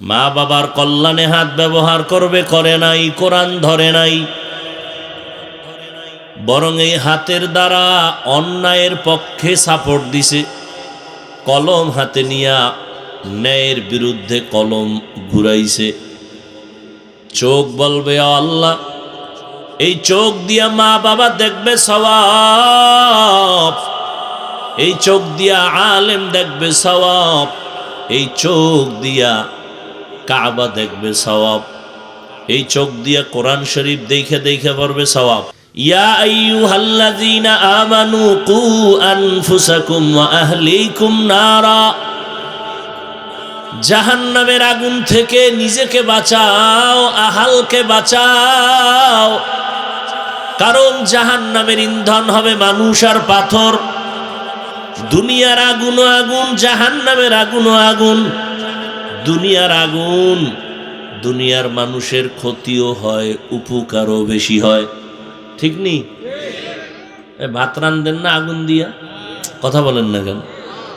মা বাবার কল্যাণে হাত ব্যবহার করবে, করে নাই, কোরআন ধরে নাই, বরং এই হাতের দ্বারা অন্যায়ের পক্ষে সাপোর্ট দিছে। কলম হাতে নিয়া ন্যায়ের বিরুদ্ধে কলম ঘুরাইছে। চোখ বলবে আল্লাহ, এই চোখ দিয়া মা বাবা দেখবে সওয়াব, এই চোখ দিয়া আলেম দেখবে সওয়াব, এই চোখ দিয়া কাবা দেখবে সওয়াব, এই চোখ দিয়া কোরআন শরীফ দেখে দেখে পড়বে সওয়াব। ইয়া আইয়ুহাল্লাযীনা আমানু কু আনফুসাকুম ওয়া আহলিকুম নারা, জাহান্নামের আগুন থেকে নিজেকে বাঁচাও, আহালকে বাঁচাও। কারণ জাহান্নামের ইন্ধন হবে মানুষ আর পাথর। দুনিয়ার আগুনও আগুন, জাহান্নামের আগুনও আগুন। দুনিয়ার আগুন, দুনিয়ার মানুষের ক্ষতিও হয়, উপকারও বেশি হয়। ঠিক নেই? ভাত রান্ধেন না আগুন দিয়া, কথা বলেন না কেন?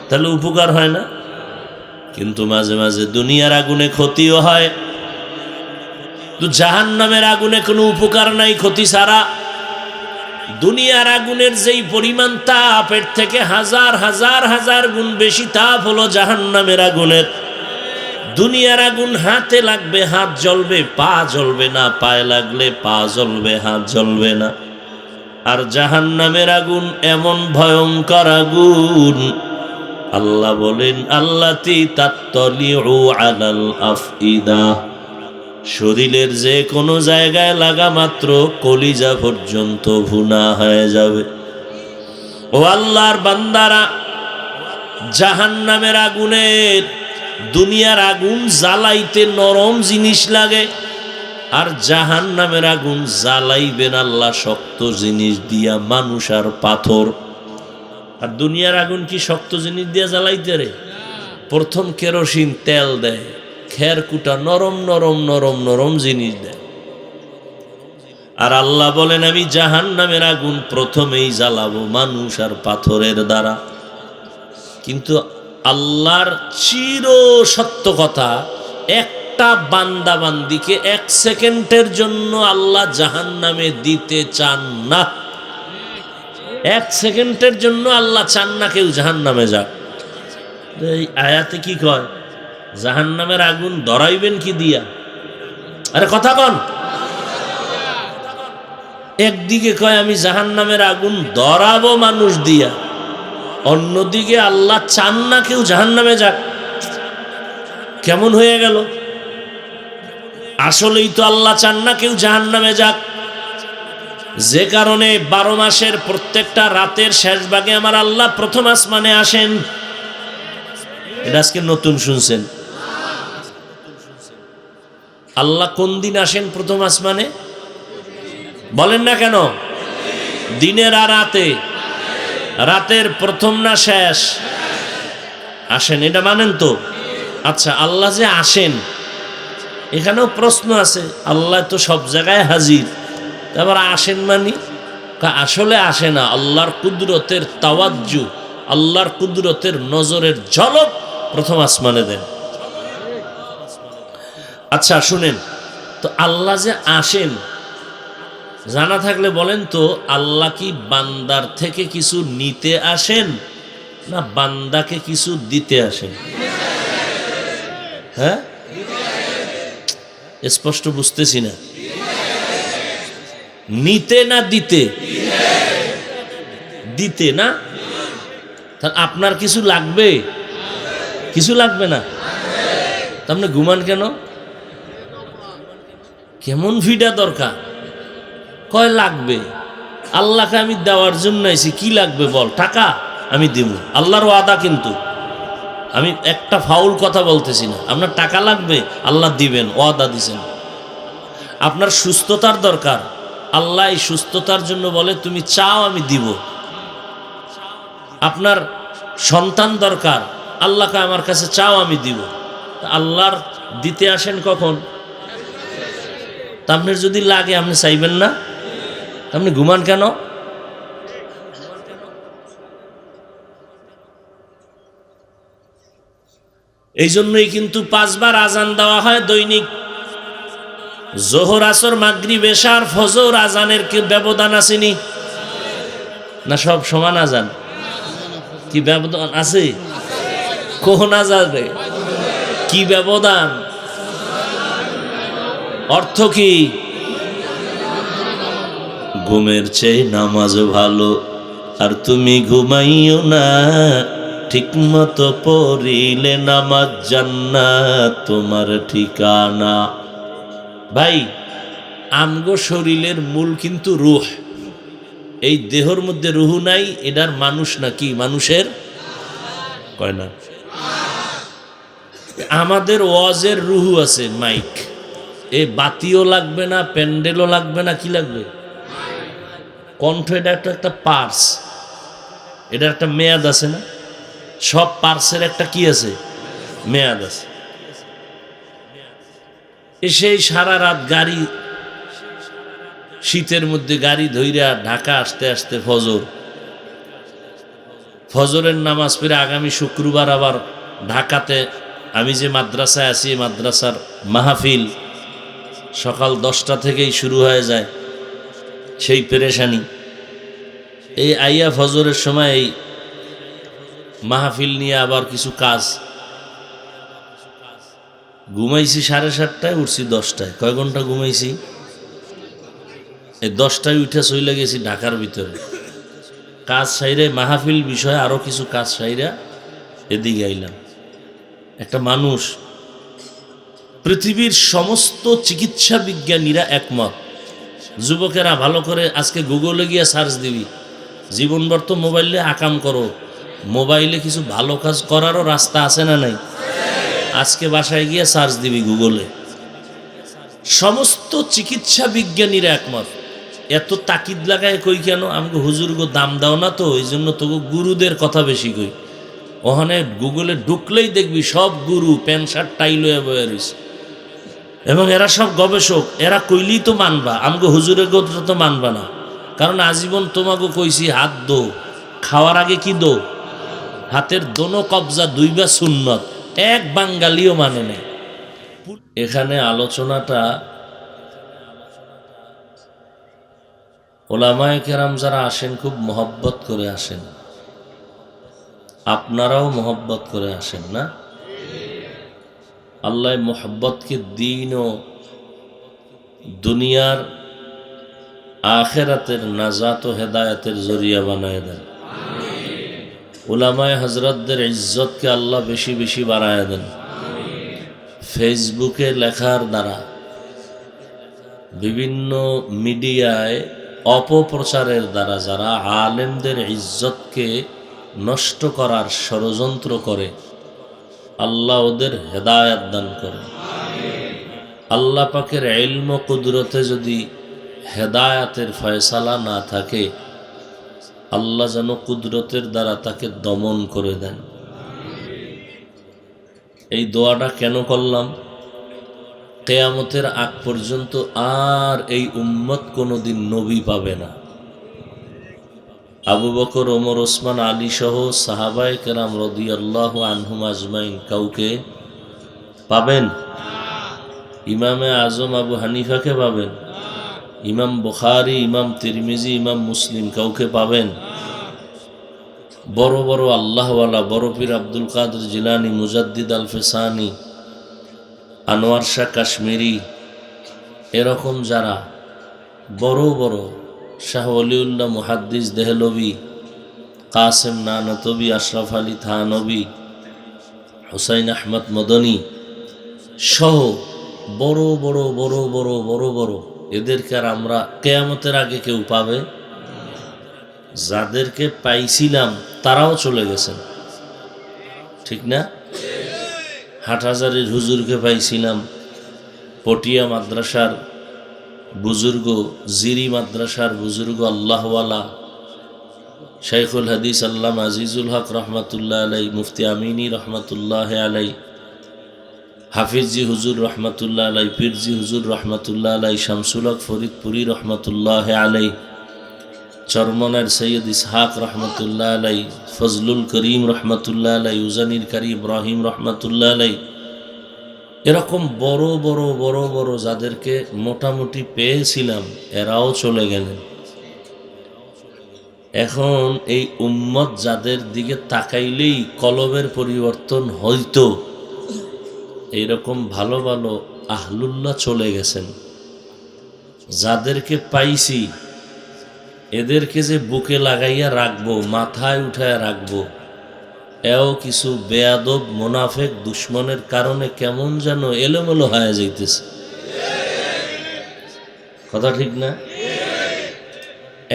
তাহলে উপকার হয় না? কিন্তু মাঝে মাঝে দুনিয়ার আগুনে ক্ষতিও হয়। তো জাহান্নামের আগুনে কোনো উপকার নাই ক্ষতি ছাড়া। দুনিয়ার আগুনের যেই পরিমাণ তাপ, এর থেকে হাজার হাজার হাজার গুণ বেশি তাপ হলো জাহান্নামের আগুনের। দুনিয়ার আগুন হাতে লাগবে হাত জ্বলবে, পা জ্বলবে না, পায়ে লাগলে পা জ্বলবে, হাত জ্বলবে না। আর জাহান্নামের আগুন এমন ভয়ঙ্কর আগুন, আল্লাহ বলেন আল্লাতী তাত্তালিউ আলাল আফইদা, শরীরের যে কোনো জায়গায় লাগা মাত্র কলিজা পর্যন্ত ভুনা হয়ে যাবে। ও আল্লাহর বান্দারা, জাহান্নামের আগুনের, দুনিয়ার আগুন জ্বালাইতে নরম জিনিস লাগে, আর জাহান্নামের আগুন জ্বালাইবেন আল্লাহ শক্ত জিনিস দিয়া, মানুষ আর পাথর। আর দুনিয়ার আগুন কি শক্ত জিনিস দিয়া জ্বালাইতে রে? প্রথম কেরোসিন তেল দেয়, খের কুটা নরম নরম নরম নরম জিনিস দেয়। আর আল্লাহ বলেন আমি জাহান্নামের আগুন প্রথমেই জ্বালাবো মানুষ আর পাথরের দ্বারা। কিন্তু আল্লাহর চির সত্য কথা, একটা বান্দা বান্দিকে এক সেকেন্ডের জন্য আল্লাহ জাহান্নামে দিতে চান না। এক সেকেন্ডের জন্য আল্লাহ চান না কেউ জাহান্নামে যাক। এই আয়াতে কি কয়? জাহান্নামের আগুন ধরাইবেন কি দিয়া? আরে কথা কন। একদিকে কয় আমি জাহান্নামের আগুন ধরাবো মানুষ দিয়া, অন্যদিকে আল্লাহ চান না কেউ জাহান্নামে যাক। কেমন হয়ে গেল? আসলেই তো আল্লাহ চান না কেউ জাহান্নামে যাক। যে কারণে 12 মাসের প্রত্যেকটা রাতের শেষ ভাগে আমার আল্লাহ প্রথম আসমানে আসেন। এটা আজকে নতুন শুনছেন? আল্লাহ কোন দিন আসেন প্রথম আসমানে? বলেন না কেন? দিনের আর রাতে? রাতের প্রথম না শেষ? আসেন, এটা মানেন তো? আচ্ছা, আল্লাহ যে আসেন, এখানেও প্রশ্ন আছে। আল্লাহ তো সব জায়গায় হাজির, তারপর আসেন মানি? আসলে আসে না, আল্লাহর কুদরতের তাওয়াজ্জু, আল্লাহর কুদরতের নজরের ঝলক প্রথম আসমানে দেন। আচ্ছা শুনেন তো, আল্লাহ যে আসেন জানা থাকলে বলেন তো, আল্লাহ কি বান্দার থেকে কিছু নিতে আসেন না বান্দাকে কিছু দিতে আসেন? হ্যাঁ, স্পষ্ট বুঝতেছি না। নিতে না দিতে? দিতে না। তাহলে আপনার কিছু লাগবে? কিছু লাগবে না? আপনি ঘুমান কেন? কেমন ভিড়া দরকার? কয় লাগবে। আল্লাহকে আমি দেওয়ার জন্য আইছি, কি লাগবে বল? টাকা আমি দিব, আল্লাহর ওয়াদা। কিন্তু আমি একটা ফাউল কথা বলতেছি না। আপনার টাকা লাগবে, আল্লাহ দিবেন, ওয়াদা দিছেন। আপনার সুস্থতার দরকার, আল্লাহ এই সুস্থতার জন্য বলে তুমি চাও আমি দিব। আপনার সন্তান দরকার, আল্লাহকে আমার কাছে চাও আমি দিব। আল্লাহর দিতে আসেন কখন? তা আপনার যদি লাগে আপনি চাইবেন না? আপনি ঘুমান কেন? এই জন্যই কিন্তু 5 বার আজান দেওয়া হয় দৈনিক। জোহর, আসর, মাগরিব, এশা আর ফজর আজানের কি ব্যবধান আসেনি? না সব সমান আজান? কি ব্যবধান আছে? কোন আজানে কি ব্যবধান? অর্থ কি? ঘুমের চেয়ে নামাজ ভালো, আর তুমি ঘুমাইও না, ঠিক মতো পড়িলে নামাজ জান্নাত তোমার ঠিকানা। ভাই, আমগো শরীরের মূল কিন্তু রূহ। এই দেহর মধ্যে রুহ নাই, এটার মানুষ নাকি? মানুষের কয় না। আমাদের ওয়াজের রুহ আছে, মাইক। এই বাতিও লাগবে না, প্যান্ডেলও লাগবে না, কি লাগবে? কণ্ঠ। এটা একটা পার্স, এটা একটা মেয়াদ আছে না? সব পার্সের একটা কি আছে? মেয়াদ আছে। সেই সারা রাত গাড়ি, শীতের মধ্যে গাড়ি ধইরা ঢাকা আসতে আসতে ফজরের নামাজ পড়ে আগামী শুক্রবার আবার ঢাকাতে, আমি যে মাদ্রাসায় আছি মাদ্রাসার মাহফিল সকাল 10টা থেকেই শুরু হয়ে যায়। সেই পেরেশানি। এই আইয়া ফজরের সময় এই মাহফিল নিয়ে আবার কিছু কাজ। ঘুমাইছি 7:30টায়, উঠছি 10টায়। কয় ঘন্টা ঘুমাইছি? এই 10টায় উঠে চলে গেছি ঢাকার ভিতরে। কাজ সাইরে মাহফিল বিষয়ে আরো কিছু কাজ সাইরা এদিকে আইলাম। একটা মানুষ, পৃথিবীর সমস্ত চিকিৎসা বিজ্ঞানীরা একমত। যুবকেরা ভালো করে আজকে গুগলে গিয়ে সার্চ দিবি। জীবনভর তো মোবাইলে আকাম করো, মোবাইলে কিছু ভালো কাজ করারও রাস্তা আছে না নাই? আজকে বাসায় গিয়ে সার্চ দিবি গুগলে। সমস্ত চিকিৎসা বিজ্ঞানীরা একমত। এত তাকিদ লাগায় কই কেন? আমাকে হুজুর গো দাম দাও না তো, এই জন্য তো গুরুদের কথা বেশি কই। ওখানে গুগলে ঢুকলেই দেখবি সব গুরু প্যান্ট শার্ট টাই লয়ে বয়ে রয়েছে, এবং এরা সব গবেষক। এরা কইলেই তো মানবা, আমাকে হুজুরের কথা তো মানবা না। কারণ আজীবন তোমাকে কইছি হাত দো, খাওয়ার আগে কি দো? হাতের দোনো কবজা দুইবা সুন্নত। এক বাঙালিও মানে নেই। এখানে আলোচনাটা ওলামায়ে কেরাম যারা আসেন খুব মহব্বত করে আসেন। আপনারাও মহব্বত করে আসেন না? আল্লাহ মোহব্বতকে দিন ও দুনিয়ার আখেরাতের নাজাত ও হেদায়েতের জরিয়া বানায় দেন। উলামায়ে হযরতদের ইজ্জতকে আল্লাহ বেশি বেশি বাড়ায় দেন। ফেসবুকে লেখার দ্বারা, বিভিন্ন মিডিয়ায় অপপ্রচারের দ্বারা যারা আলেমদের ইজ্জতকে নষ্ট করার ষড়যন্ত্র করে, আল্লাহ ওদের হেদায়েত দান করে। আল্লাহ পাকের ইলম ও কুদরতে যদি হেদায়েতের ফয়সালা না থাকে, আল্লাহ যেন কুদরতের দ্বারা তাকে দমন করে দেন। এই দোয়াটা কেন করলাম? কিয়ামতের আগ পর্যন্ত আর এই উম্মত কোনোদিন নবী পাবে না। আবু বকর, ওমর, ওসমান, আলী সহ সাহাবায়ে কেরাম রাদিয়াল্লাহু আনহুম আজমাইন কাউকে পাবেন? ইমামে আজম আবু হানিফাকে পাবেন? ইমাম বুখারী, ইমাম তিরমিজি, ইমাম মুসলিম কাউকে পাবেন? বড় বড় আল্লাহওয়ালা, বড় পীর আব্দুল কাদের জিলানী, মুজাদ্দিদ আল ফেসানি, আনোয়ার শাহ কাশ্মীরি, এরকম যারা বড় বড়, শাহ ওলিউল্লাহ মুহাদ্দিস দেহলভি, কাসেম নানতবি, আশরাফ আলী থানবী, হুসাইন আহমদ মদনী সহ বড় বড় বড় বড় বড় বড়, এদেরকে আর আমরা কিয়ামতের আগে কেউ পাবে? যাদেরকে পাইছিলাম তারাও চলে গেছেন, ঠিক না? হাটহাজারীর হুজুরকে পাইছিলাম, পটিয়া মাদ্রাসার বুজুর্গ, জিরি মাদ্রাসার বুজুর্গ আল্লাহওয়ালা শাইখুল হাদিস আল্লামা আজিজুল হক রহমতুল্লাহ আলাই, মুফতি আমিনী রহমতুল্লাহ আলাই, হাফিজি হুজুর রহমতুল্লাহ আলাই, পীরজি হুজুর রহমতুল্লাহ আলাই, শামসুল হক ফরিদপুরি রহমতুল্লাহ আলাই, চরমনের সৈয়দ ইসহাক রহমতুল্লাহ আলাই, ফজলুল করিম রহমতুল্লাহ আলাই, উজানির কারি ইব্রাহিম রহমতুল্লাহ আলাই, এরকম বড় বড় বড় বড় যাদেরকে মোটামুটি পেয়েছিলাম এরাও চলে গেলেন। এখন এই উম্মত যাদের দিকে তাকাইলেই কলবের পরিবর্তন হইতো, এইরকম ভালো ভালো আহলুল্লাহ চলে গেছেন। যাদেরকে পাইছি এদেরকে যে বুকে লাগাইয়া রাখবো, মাথায় উঠায় রাখবো, এও কিছু বেয়াদব মুনাফেক দুশ্মনের কারণে কেমন যেন এলোমেলো হয়ে যাইতেছে। কথা ঠিক না?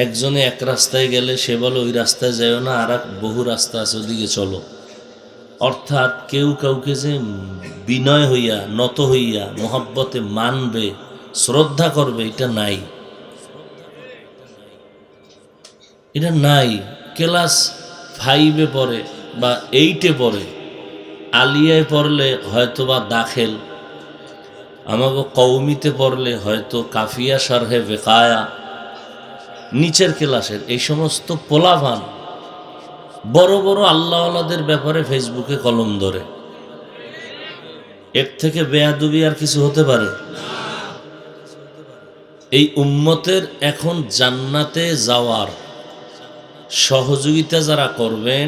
একজনে এক রাস্তায় গেলে সে বলে ওই রাস্তায় যাইও না, আর বহু রাস্তা আছে ওদিকে চলো। অর্থাৎ কেউ কাউকে যে বিনয় হইয়া নত হইয়া মোহাব্বতে মানবে, শ্রদ্ধা করবে, এটা নাই, এটা নাই। ক্লাস 5-এ পড়ে বা 8-এ পড়ে, আলিয়ায় পড়লে হয়তো বা দাখেল, আমাকে কওমিতে পড়লে হয়তো কাফিয়া শারহে বেকায়া, নিচের ক্লাসের এই সমস্ত পোলাভান বড় বড় আল্লাহওয়ালাদের ব্যাপারে ফেসবুকে কলম ধরে। এর থেকে বেয়াদবি আর কিছু হতে পারে? এই উম্মতের এখন জান্নাতে যাওয়ার সহযোগিতা যারা করবেন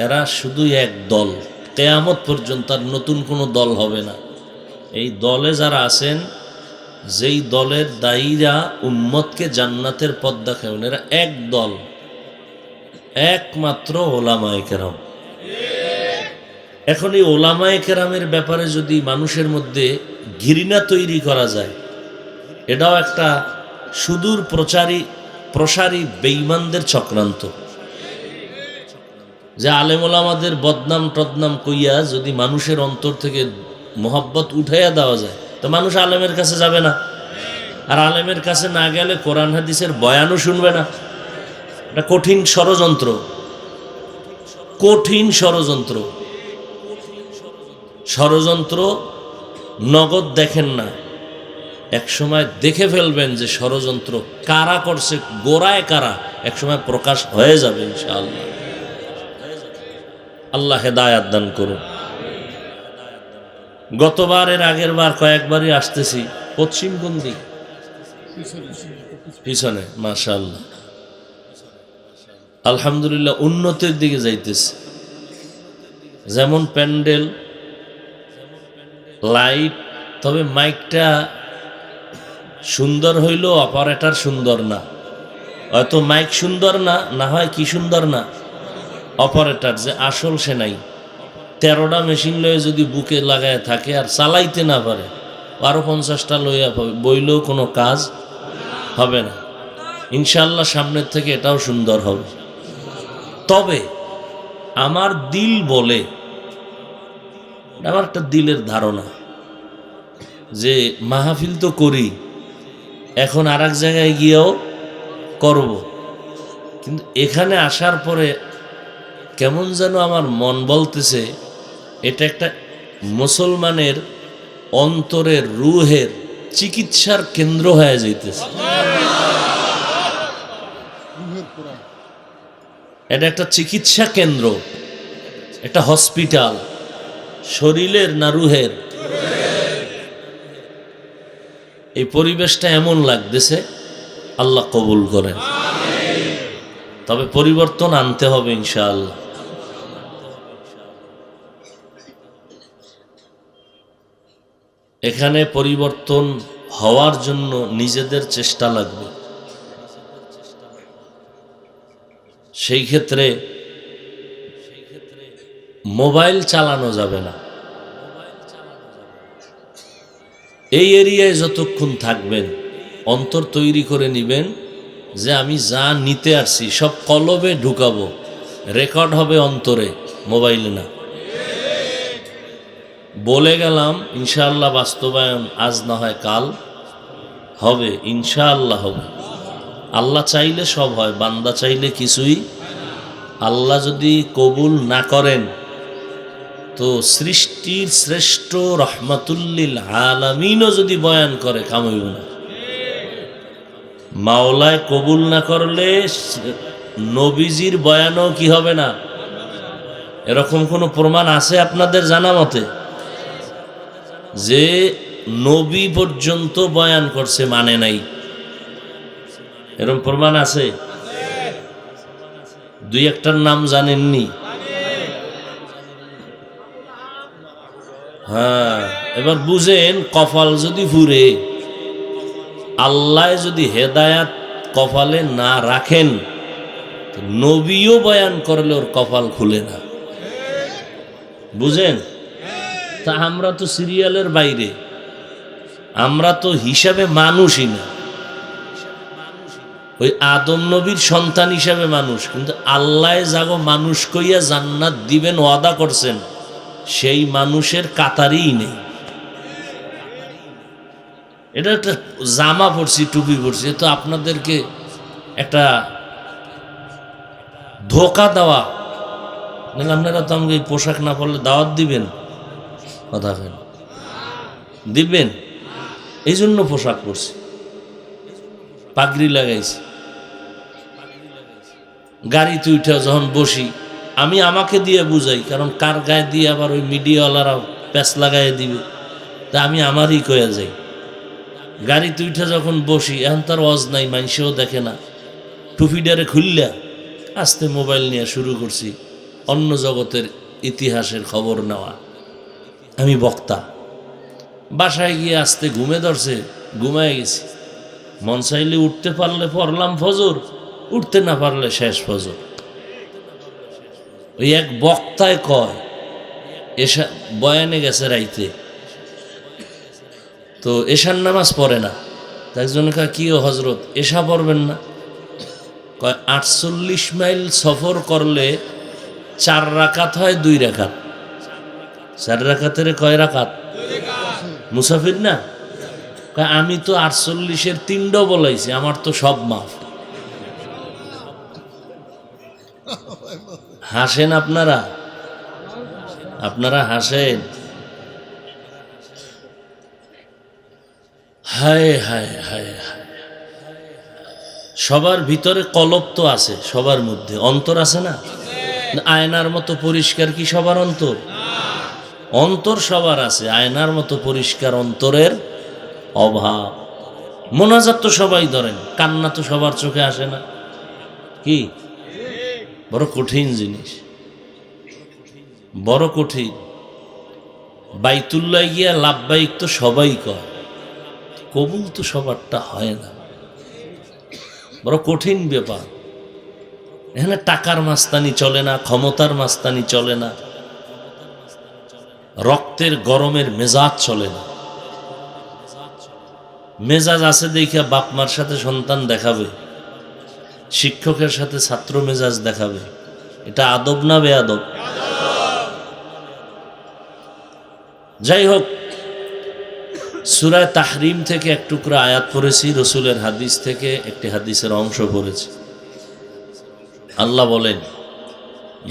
এরা শুধু এক দল, কিয়ামত পর্যন্ত আর নতুন কোনো দল হবে না। এই দলে যারা আছেন, যেই দলের দায়ীরা উম্মতকে জান্নাতের পথ দেখাবেন, এরা এক দল, একমাত্র ওলামায়ে কেরাম। এখন এই ওলামায়ে কেরামের ব্যাপারে যদি মানুষের মধ্যে ঘৃণা তৈরি করা যায়, এটাও একটা সুদূর প্রসারী বেঈমানদের চক্রান্ত। যে আলেম ওলামাদের বদনাম টদনাম কইয়া যদি মানুষের অন্তর থেকে মোহাব্বত উঠাইয়া দেওয়া যায়, তো মানুষ আলেমের কাছে যাবে না, আর আলেমের কাছে না গেলে কোরআন হাদিসের বয়ানও শুনবে না। এটা কঠিন ষড়যন্ত্র, কঠিন ষড়যন্ত্র। ষড়যন্ত্র নগদ দেখেন না, একসময় দেখে ফেলবেন যে ষড়যন্ত্র কারা করছে, গোড়ায় কারা, একসময় প্রকাশ হয়ে যাবে ইনশাআল্লাহ। আল্লাহ হেদায়াত দান করুন। গতবারের আগের বার কয়েকবারই আসতেছি, পশ্চিম কোন দিক? পিছনে। মাশাআল্লাহ, আলহামদুলিল্লাহ, উন্নতির দিকে যাইতেছে। যেমন প্যান্ডেল, লাইট, তবে মাইকটা সুন্দর হইল, অপারেটর সুন্দর না। হয়তো মাইক সুন্দর না, না হয় কি সুন্দর না, অপারেটর যে আসল সে নাই। 13টা মেশিন লয়ে যদি বুকে লাগায় থাকে আর চালাইতে না পারে, আরো 50টা লইয়া বইলেও কোনো কাজ হবে না। ইনশাআল্লাহ সামনের থেকে এটাও সুন্দর হবে। তবে আমার দিল বলে, আমার একটা দিলের ধারণা যে মাহফিল তো করি, এখন আর এক জায়গায় গিয়েও করব, কিন্তু এখানে আসার পরে কেমন যেন আমার মন বলতেছে এটা একটা মুসলমানের অন্তরের রুহের চিকিৎসার কেন্দ্র হয়ে যাইতেছে। এটা একটা চিকিৎসা কেন্দ্র, একটা হসপিটাল, শরীরের না রুহের। এই পরিবেশটা এমন লাগতেছে, আল্লাহ কবুল করেন। তবে পরিবর্তন আনতে হবে ইনশাআল্লাহ। এখানে পরিবর্তন হওয়ার জন্য নিজেদের চেষ্টা লাগবে। সেই ক্ষেত্রে মোবাইল চালানো যাবে না। এই এরিয়ায় যতক্ষণ থাকবেন অন্তর তৈরি করে নেবেন যে আমি যা নিতে আসছি সব কলবে ঢুকাবো, রেকর্ড হবে অন্তরে, মোবাইলে না। বলে গেলাম, ইনশাআল্লাহ বাস্তবায়ন আজ না হয় কাল হবে, ইনশাআল্লাহ হবে। আল্লাহ চাইলে সব হয়, বান্দা চাইলে কিছুই। আল্লাহ যদি কবুল না করেন তো সৃষ্টির শ্রেষ্ঠ রহমাতুল্লিল আলামিনও যদি বয়ান করে কাম হইব না। মাওলায় কবুল না করলে নবীজির বয়ানও কি হবে না? এরকম কোনো প্রমাণ আছে আপনাদের জানা মতে যে নবী পর্যন্ত বয়ান করছে মানে নাই? এরকম প্রমাণ আছে? দুই একটার নাম জানেননি? হ্যাঁ, এবার বুঝেন, কপাল যদি ফুরে, আল্লাহ যদি হেদায়াত কপালে না রাখেন, নবীও বয়ান করলে ওর কপাল খুলে না। বুঝেন? তা আমরা তো সিরিয়ালের বাইরে, আমরা তো হিসাবে মানুষই না। ওই আদম নবীর সন্তান হিসাবে মানুষ, কিন্তু আল্লাহ যাগো মানুষ কইয়া জান্নাত দিবেন ওয়াদা করছেন, সেই মানুষের কাতারই নেই। এটা একটা জামা পরছি, টুপি পরছি, তো আপনাদেরকে একটা ধোকা দেওয়া। আপনারা তো আমাকে এই পোশাক না পরলে দাওয়াত দিবেন? কথা কেন দিবেন? এই জন্য পোশাক পরছি, পাগড়ি লাগাইছি। গাড়িতে উঠে যখন বসি আমি আমাকে দিয়ে বুঝাই, কারণ কার গায়ে দিয়ে আবার ওই মিডিয়াওয়ালারা প্যাঁচ লাগাই দিবে, তা আমি আমারই কয়ে যাই। গাড়িতে উঠে যখন বসি, এখন তার ওয়াজ নাই, মানুষেও দেখে না, টুপিডারে খুললা আস্তে মোবাইল নিয়ে শুরু করছি অন্য জগতের ইতিহাসের খবর নেওয়া। আমি বক্তা। বাসায় গিয়ে আস্তে ঘুমে ধরছে, ঘুমায় গেছি। মন চাইলে উঠতে পারলে পড়লাম ফজর, উঠতে না পারলে শেষ ফজর। ওই এক বক্তায় কয় এসা বয়ানে গেছে রাইতে, তো এশার নামাজ পড়ে না। তাই জন্য কয় কি ও হজরত এশা পড়বেন না? কয় 48 মাইল সফর করলে 4 রাকাত হয় 2 রাকাত। 4 রাকাতের কয় রাকাত? মুসাফির না? কয় আমি তো 48-এর 3 বলাইছি, আমার তো সব মাফ। হাসেন আপনারা, আপনারা হাসেন। হায় হায় হায় হায়। সবার ভিতরে কলব তো আছে, সবার মধ্যে অন্তর আছে না? আয়নার মতো পরিষ্কার কি সবার অন্তর? অন্তর সবার আছে, আয়নার মতো পরিষ্কার অন্তরের অভাব। মোনাজাত তো সবাই ধরেন, কান্না তো সবার চোখে আসে না। কি বড় কঠিন জিনিস, বড় কঠিন। বাইতুল্লাহ গিয়া লাভবাহিক তো সবাই কয়, কবুল তো সবারটা হয় না। বড় কঠিন ব্যাপার। এখানে টাকার মাস্তানি চলে না, ক্ষমতার মাস্তানি চলে না, রক্তের গরমের মেজাজ চলে না। মেজাজ আছে দেখা বাপ মার সাথে সন্তান দেখাবে, শিক্ষকের সাথে ছাত্র মেজাজ দেখাবে। এটা আদব না বেয়াদব? যাই হোক, সূরা তাহরিম থেকে এক টুকরা আয়াত পড়েছি, রসুলের হাদিস থেকে একটি হাদিসের অংশ পড়েছি। আল্লাহ বলেন,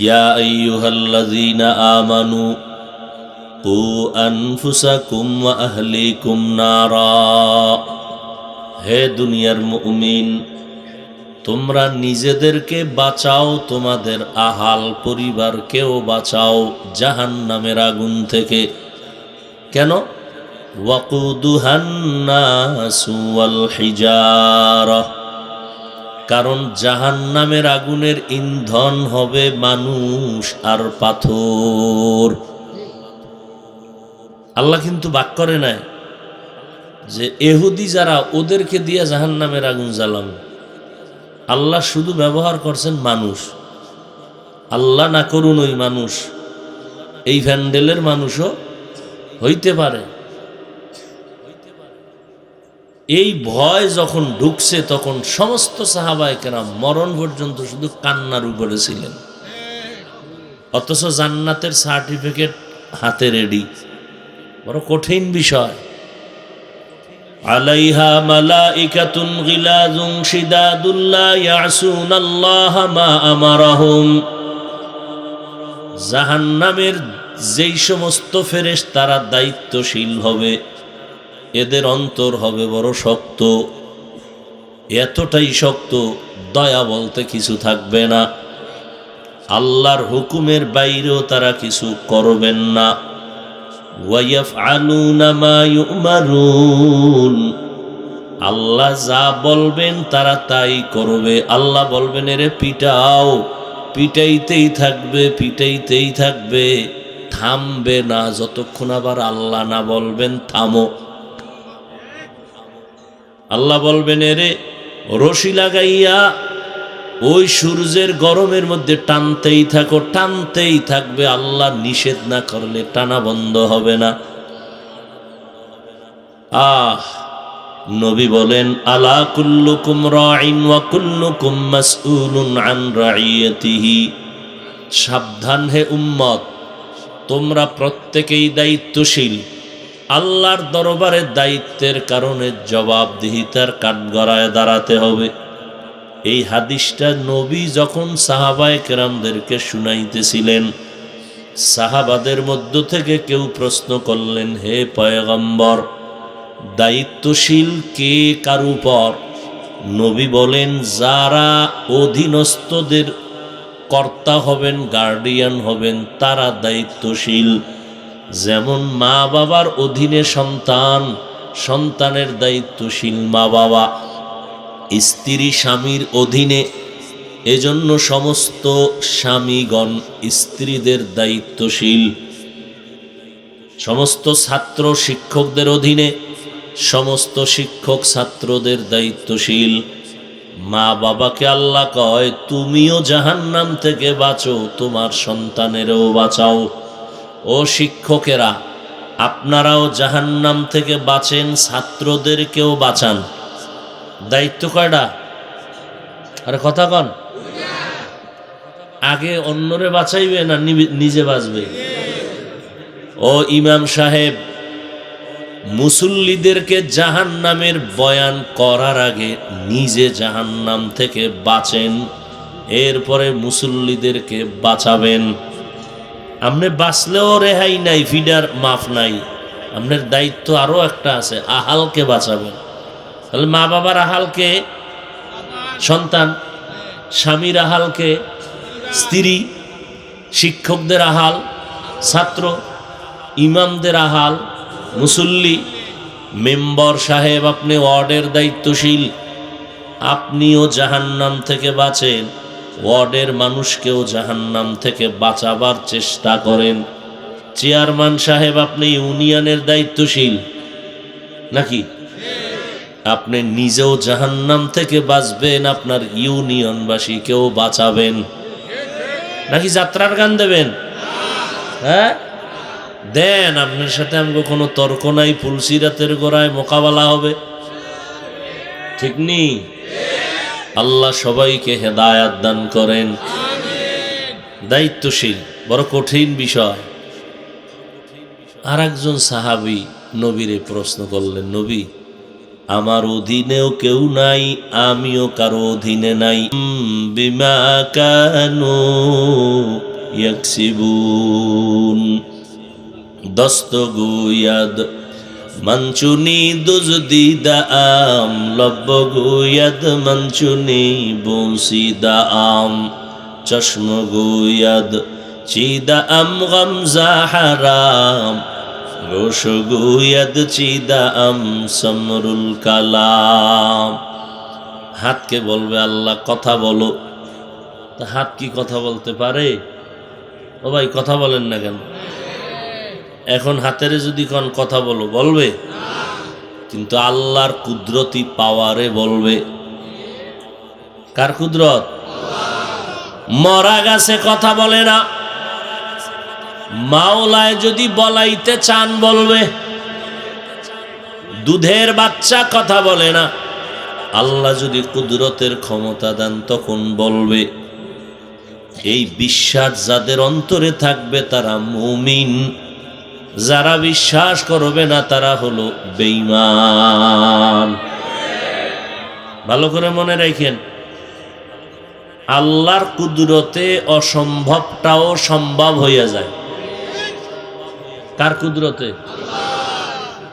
ইয়া আইয়ুহাল্লাযীনা আমানু কু আনফুসাকুম ওয়া আহলিকুম নারা। হে দুনিয়ার মুমিন, তোমরা নিজেদেরকে বাঁচাও, তোমাদের আহাল পরিবারকেও বাঁচাও জাহান্নামের আগুন থেকে। কেন? ওয়াকুদুহান নাসু ওয়াল হিজারা, কারণ জাহান্নামের আগুনের ইন্ধন হবে মানুষ আর পাথর। আল্লাহ কিন্তু বাক করে নাই যে এহুদি যারা ওদেরকে দিয়ে জাহান্নামের আগুন জ্বালাম। আল্লাহ শুধু ব্যবহার করছেন মানুষ। আল্লাহ না করুন ওই মানুষ এই ভ্যান্ডেলের মানুষও হইতে পারে। এই ভয় যখন ঢুকছে তখন সমস্ত সাহাবায়ে কেরাম মরণ পর্যন্ত শুধু কান্নার উপরে ছিলেন, অথচ জান্নাতের সার্টিফিকেট হাতে রেডি। বড় কঠিন বিষয়। আলাইহা মালাইকাতুন গিলাযুন শিদাদুন লা ইয়াসুনাল্লাহা মা আমারাহুম। জাহান্নামের যেই সমস্ত ফেরেশতারা দায়িত্বশীল হবে, এদের অন্তর হবে বড় শক্ত। এতটাই শক্ত, দয়া বলতে কিছু থাকবে না। আল্লাহর হুকুমের বাইরেও তারা কিছু করবেন না। ওয়ায়াফআলুনা মা ইউমারুন, আল্লাহ যা বলবেন তারা তাই করবে। আল্লাহ বলবেন এরে পিটাও, পিটাইতেই থাকবে, পিটাইতেই থাকবে, থামবে না যতক্ষণ আবার আল্লাহ না বলবেন থামো। আল্লাহ বলবেন এরে রশি লাগাইয়া ওই সূর্যের গরমের মধ্যে টানতেই থাকো, টানতেই থাকবে, আল্লাহ নিষেধ না করলে টানা বন্ধ হবে না। নবী বলেন আলা কুল্লুকুম রাইন ওয়া কুল্লুকুম মাসউলুন আন রাইয়াতিহি, সাবধান হে উম্মত, তোমরা প্রত্যেকেই দায়িত্বশীল। আল্লাহর দরবারে দায়িত্বের কারণে জবাবদিহিতার কাঠগড়ায় দাঁড়াতে হবে। এই হাদিসটা নবী যখন সাহাবায়ে কেরামদেরকে শুনাইতেছিলেন, সাহাবাদের মধ্য থেকে কেউ প্রশ্ন করলেন, হে পয়গম্বর, দায়িত্বশীল কে কার উপর? নবী বলেন যারা অধীনস্থদের কর্তা হবেন, গার্ডিয়ান হবেন, তারা দায়িত্বশীল। যেমন মা বাবার অধীনে সন্তান, সন্তানের দায়িত্বশীল মা বাবা। স্ত্রী স্বামীর অধীনে, এজন্য সমস্ত স্বামীগণ স্ত্রীদের দায়িত্বশীল। সমস্ত ছাত্র শিক্ষকদের অধীনে, সমস্ত শিক্ষক ছাত্রদের দায়িত্বশীল। মা বাবাকে আল্লাহ কয় তুমিও জাহান্নাম থেকে বাঁচো, তোমার সন্তানেরও বাঁচাও। ও শিক্ষকেরা, আপনারাও জাহান্নাম থেকে বাঁচেন, ছাত্রদেরকেও বাঁচান। দায়িত্ব কয়টা? আরে কথা কন, আগে অন্যরে বাঁচাইবে না নিজে বাঁচবে? ও ইমাম সাহেব, মুসল্লিদেরকে জাহান্নামের বয়ান করার আগে নিজে জাহান্নাম থেকে বাঁচেন, এরপরে মুসল্লিদেরকে বাঁচাবেন। আপনি বাঁচলেও রেহাই নাই, ফিডার মাফ নাই। আপনার দায়িত্ব আরো একটা আছে, আহালকে বাঁচাবেন। তাহলে মা বাবার আহালকে সন্তান, স্বামীর আহালকে স্ত্রী, শিক্ষকদের আহাল ছাত্র, ইমামদের আহাল মুসল্লি। মেম্বার সাহেব, আপনি ওয়ার্ডের দায়িত্বশীল, আপনিও জাহান্নাম থেকে বাঁচেন, ওয়ার্ডের মানুষকেও জাহান্নাম থেকে বাঁচাবার চেষ্টা করেন। চেয়ারম্যান সাহেব, আপনি ইউনিয়নের দায়িত্বশীল নাকি? আপনি নিজেও জাহান্নাম থেকে বাঁচবেন, আপনার ইউনিয়নবাসীকেও বাঁচাবেন। নাকি যাত্রার গান দেবেন? হ্যাঁ দেন, আপনার সাথে আমাকে কোনো তর্ক নাই, ফুলসিরাতের গোড়ায় মোকাবেলা হবে, ঠিক নেই? আল্লাহ সবাইকে হেদায়াত দান করেন। দায়িত্বশীল বড় কঠিন বিষয়। আর একজন সাহাবী নবীরে প্রশ্ন করলেন, নবী আমার অধীনেও কেউ নাই, আমিও কারো অধীনে নাই। বিমা কানু ইয়াকসিবুন দস্তগুয়াদ মঞ্চুনি দুজদিদা আম লব্বগুয়াদ মঞ্চুনি বংশিদা আম চশমগুয়াদ চিদা আম গমজা হারাম রোশগুয়াদ চিদা আম সমরুল কালাম। হাতকে বলবে আল্লাহ কথা বলো। তা হাত কি কথা বলতে পারে? ও ভাই কথা বলেন না কেন? এখন হাতের যদি কোন কথা বলো, বলবে? কিন্তু আল্লাহর কুদরতি পাওয়ারে বলবে। কার কুদরত? মরা গাছে কথা বলে না, মাওলায় যদি বলাইতে চান বলবে। দুধের বাচ্চা কথা বলে না, আল্লাহ যদি কুদরতের ক্ষমতা দেন তখন বলবে। এই বিশ্বাস যাদের অন্তরে থাকবে তারা মুমিন, যারা বিশ্বাস করবে না তারা হলো বেঈমান। ভালো করে মনে রাখেন, আল্লাহর কুদরতে অসম্ভবটাও সম্ভব হইয়া যায়। কার কুদরতে?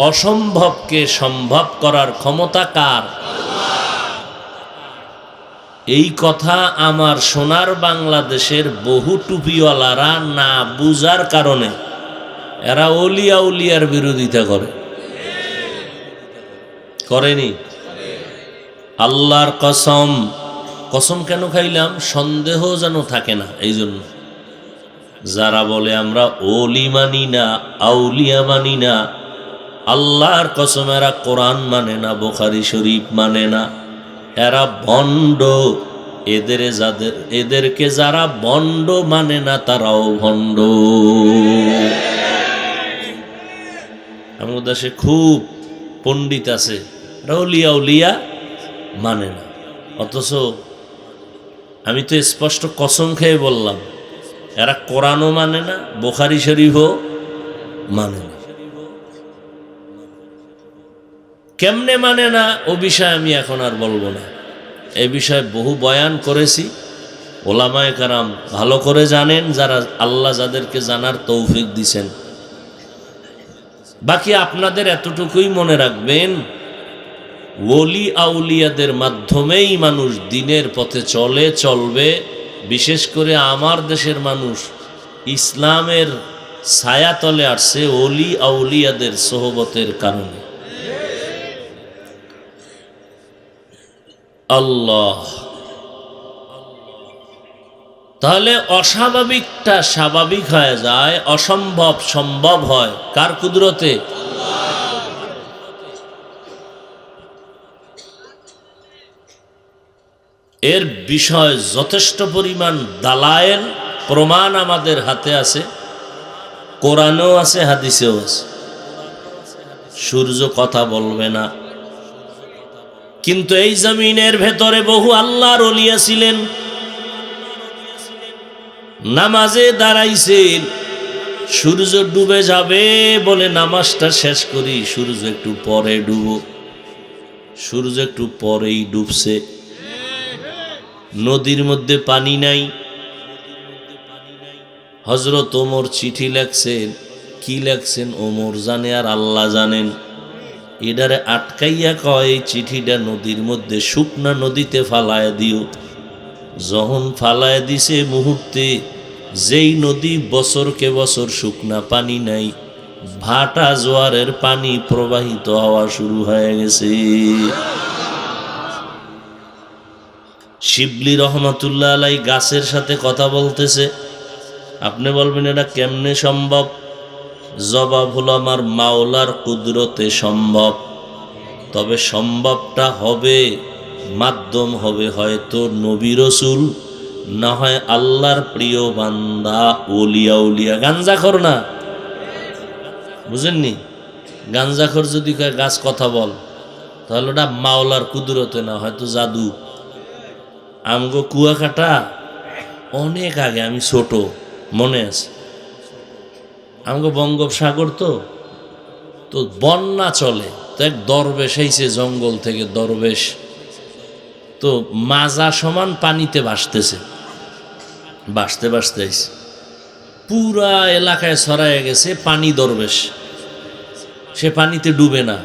অসম্ভবকে সম্ভব করার ক্ষমতা কার? এই কথা আমার সোনার বাংলাদেশের বহু টুপিওয়ালারা না বুঝার কারণে এরা অলিয়া উলিয়ার বিরোধিতা করেনি। আল্লাহর কসম, কসম কেন খাইলাম? সন্দেহ যেন থাকে না। এই জন্য যারা বলে আমরা ওলি মানি না, আউলিয়া মানি না, আল্লাহর কসম এরা কোরআন মানে না, বুখারী শরীফ মানে না, এরা ভণ্ড। এদেরকে যারা ভণ্ড মানে না তারাও ভণ্ড। আমাদের দেশে খুব পণ্ডিত আছে, ওলিয়া উলিয়া মানে না, অথচ আমি তো স্পষ্ট কসম খেয়ে বললাম এরা কোরআনও মানে না, বুখারী শরীফও মানে না। কেমনে মানে না ও বিষয়ে আমি এখন আর বলবো না। এই বিষয়ে বহু বয়ান করেছি, ওলামায়ে কেরাম ভালো করে জানেন, যারা আল্লাহ যাদেরকে জানার তৌফিক দিছেন। বাকি আপনাদের এতটুকুই মনে রাখবেন, ওলি আউলিয়াদের মাধ্যমেই মানুষ দিনের পথে চলবে। বিশেষ করে আমার দেশের মানুষ ইসলামের ছায়াতলে আসছে ওলি আউলিয়াদের সোহবতের কারণে। আল্লাহ, তাহলে অস্বাভাবিকটা স্বাভাবিক হয়ে যায়, অসম্ভব সম্ভব হয় কার কুদরতে? এর বিষয় যথেষ্ট পরিমাণ দালায়েল প্রমাণ আমাদের হাতে আছে, কোরআনেও আছে, হাদিসেও আছে। সূর্য কথা বলবে না, কিন্তু এই জমিনের ভেতরে বহু আল্লাহর ওলিয়া ছিলেন, নামাজে দাঁড়াইছেন, সূর্য ডুবে যাবে বলে নামাজটা শেষ করি, সূর্য একটু পরে ডুবো, সূর্য একটু পরেই ডুবছে। নদীর মধ্যে পানি নাই, হযরত ওমর চিঠি লেখছেন, কি লেখছেন ওমর জানে আর আল্লাহ জানেন। এটারে আটকাইয়া কয় এই চিঠিটা নদীর মধ্যে শুকনা নদীতে ফালায় দিও। যখন ফালায় দিছে মুহূর্তে যেই নদী বছরকে বছর শুকনা পানি নাই, ভাটা জোয়ারের পানি প্রবাহিত হওয়া শুরু হয়ে গেছে। শিবলি রহমাতুল্লাহ আলাই গাছের সাথে কথা বলতেছে। আপনি বলবেন এটা কেমনে সম্ভব? জবাব হলো আমার মাওলার কুদরতে সম্ভব। তবে সম্ভবটা হবে, মাধ্যম হবে হয়তো নবী রাসূল, না হয় আল্লাহর প্রিয় বান্দা ওলিয়া উলিয়া। গাঞ্জাখোর না, বুঝেননি? গাঞ্জাখোর যদি কয় গাছ কথা বল, তাহলে ওটা মাওলার কুদরতে না, হয়তো জাদু। আমগো কুয়াকাটা অনেক আগে, আমি ছোট, মনে আছে, আমগো বঙ্গোপসাগর তো বন্যা চলে, তো এক দরবেশ আইছে জঙ্গল থেকে, দরবেশ তো মাজা সমান পানিতে ভাসতেছে, ভাসতে ভাসতে আইছে, পুরা এলাকায় ছড়ায় গেছে পানি। দরবেশ সে পানিতে ডুবে না,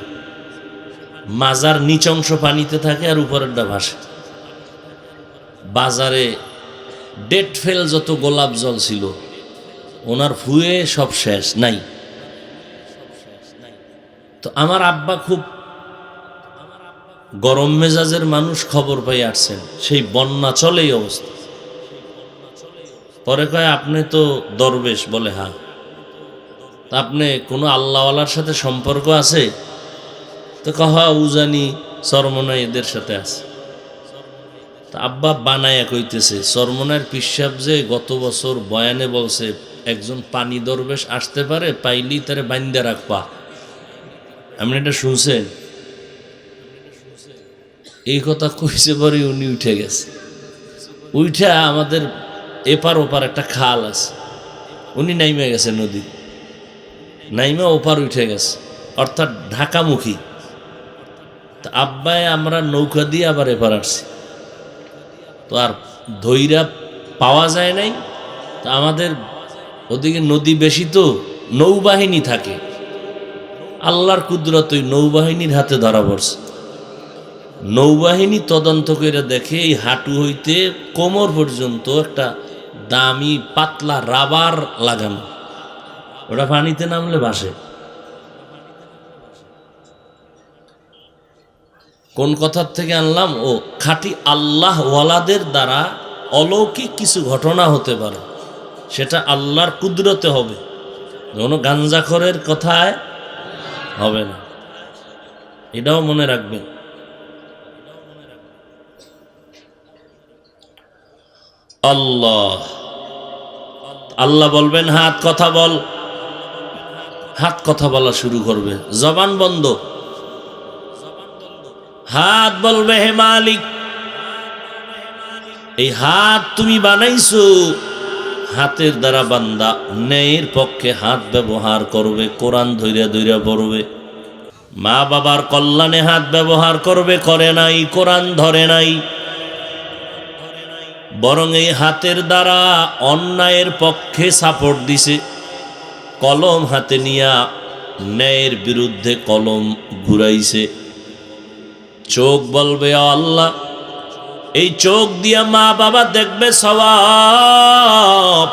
মাজার নিচ অংশ পানিতে থাকে আর উপরেরটা ভাসে। বাজারে ডেট ফেল যত গোলাপ জল ছিল ওনার ফুয়ে সব শেষ, নাই। তো আমার আব্বা খুব গরম মেজাজের মানুষ, খবর পাই আসছেন, সেই বন্যা চলেই অবস্থা। পরে কয় আপনি তো দরবেশ? বলে হ্যাঁ। তা আপনি কোনো আল্লাহওয়ালার সাথে সম্পর্ক আছে? তো কহা উজানি চরমনাই এদের সাথে আছে। তা আব্বা বানায়া কইতেছে, চরমনার পিসাব যে গত বছর বয়ানে বলছে একজন পানি দরবেশ আসতে পারে, পাইলি তারে বাইন্দা রাখবা। আপনি এটা শুনছেন? এই কথা কইছে পরে উনি উঠে গেছে। উঠা আমাদের এপার ওপার একটা খাল আছে, উনি নাইমে গেছে, নদী নাইমে ওপার উঠে গেছে, অর্থাৎ ঢাকামুখী। তা আব্বায় আমরা নৌকা দিয়ে আবার এপার আসছি, তো আর ধৈরা পাওয়া যায় নাই। তা আমাদের ওদিকে নদী বেশি, তো নৌবাহিনী থাকে, আল্লাহর কুদরত ওই নৌবাহিনীর হাতে ধরা পড়ছে। নৌবাহিনী তদন্ত করে দেখে এই হাঁটু হইতে কোমর পর্যন্ত একটা দামি পাতলা রাবার লাগানো, ওটা পানিতে নামলে ভাসে। কোন কথার থেকে আনলাম? ও খাঁটি আল্লাহ ওয়ালাদের দ্বারা অলৌকিক কিছু ঘটনা হতে পারে, সেটা আল্লাহর কুদরতে হবে, কোনো গাঞ্জাখরের কথায় হবে না। এটাও মনে রাখবেন। আল্লাহ আল্লাহ বলবেন হাত কথা বল, হাত কথা বলা শুরু করবে, জবান বন্ধ। হাত বলবে হে মালিক, এই হাত তুমি বানাইছো, হাতের দ্বারা বান্দা ন্যায়ের পক্ষে হাত ব্যবহার করবে, কোরআন ধৈর্য ধৈর্য পড়বে, মা বাবার কল্যাণে হাত ব্যবহার করবে, করে নাই, কোরআন ধরে নাই, বরং এই হাতের দ্বারা অন্যায়ের পক্ষে সাপোর্ট দিছে, কলম হাতে নিয়া ন্যায়ের বিরুদ্ধে কলম ঘুরাইছে। চোখ বলবে আল্লাহ, এই চোখ দিয়া মা বাবা দেখবে সওয়াব,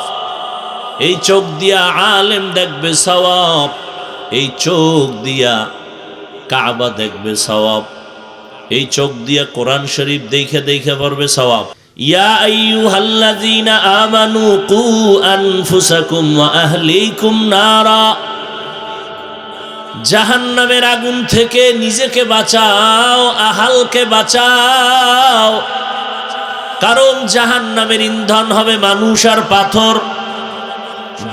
এই চোখ দিয়া আলেম দেখবে সওয়াব, এই চোখ দিয়া কাবা দেখবে সওয়াব, এই চোখ দিয়া কোরআন শরীফ দেখে দেখে পড়বে সওয়াব। ইয়া আইয়ুহাল্লাযীনা আমানু কু আনফুসাকুম ওয়া আহলিকুম নারা, জাহান্নামের আগুন থেকে নিজেকে বাঁচাও, আহালকে বাঁচাও, কারণ জাহান্নামের ইন্ধন হবে মানুষ আর পাথর।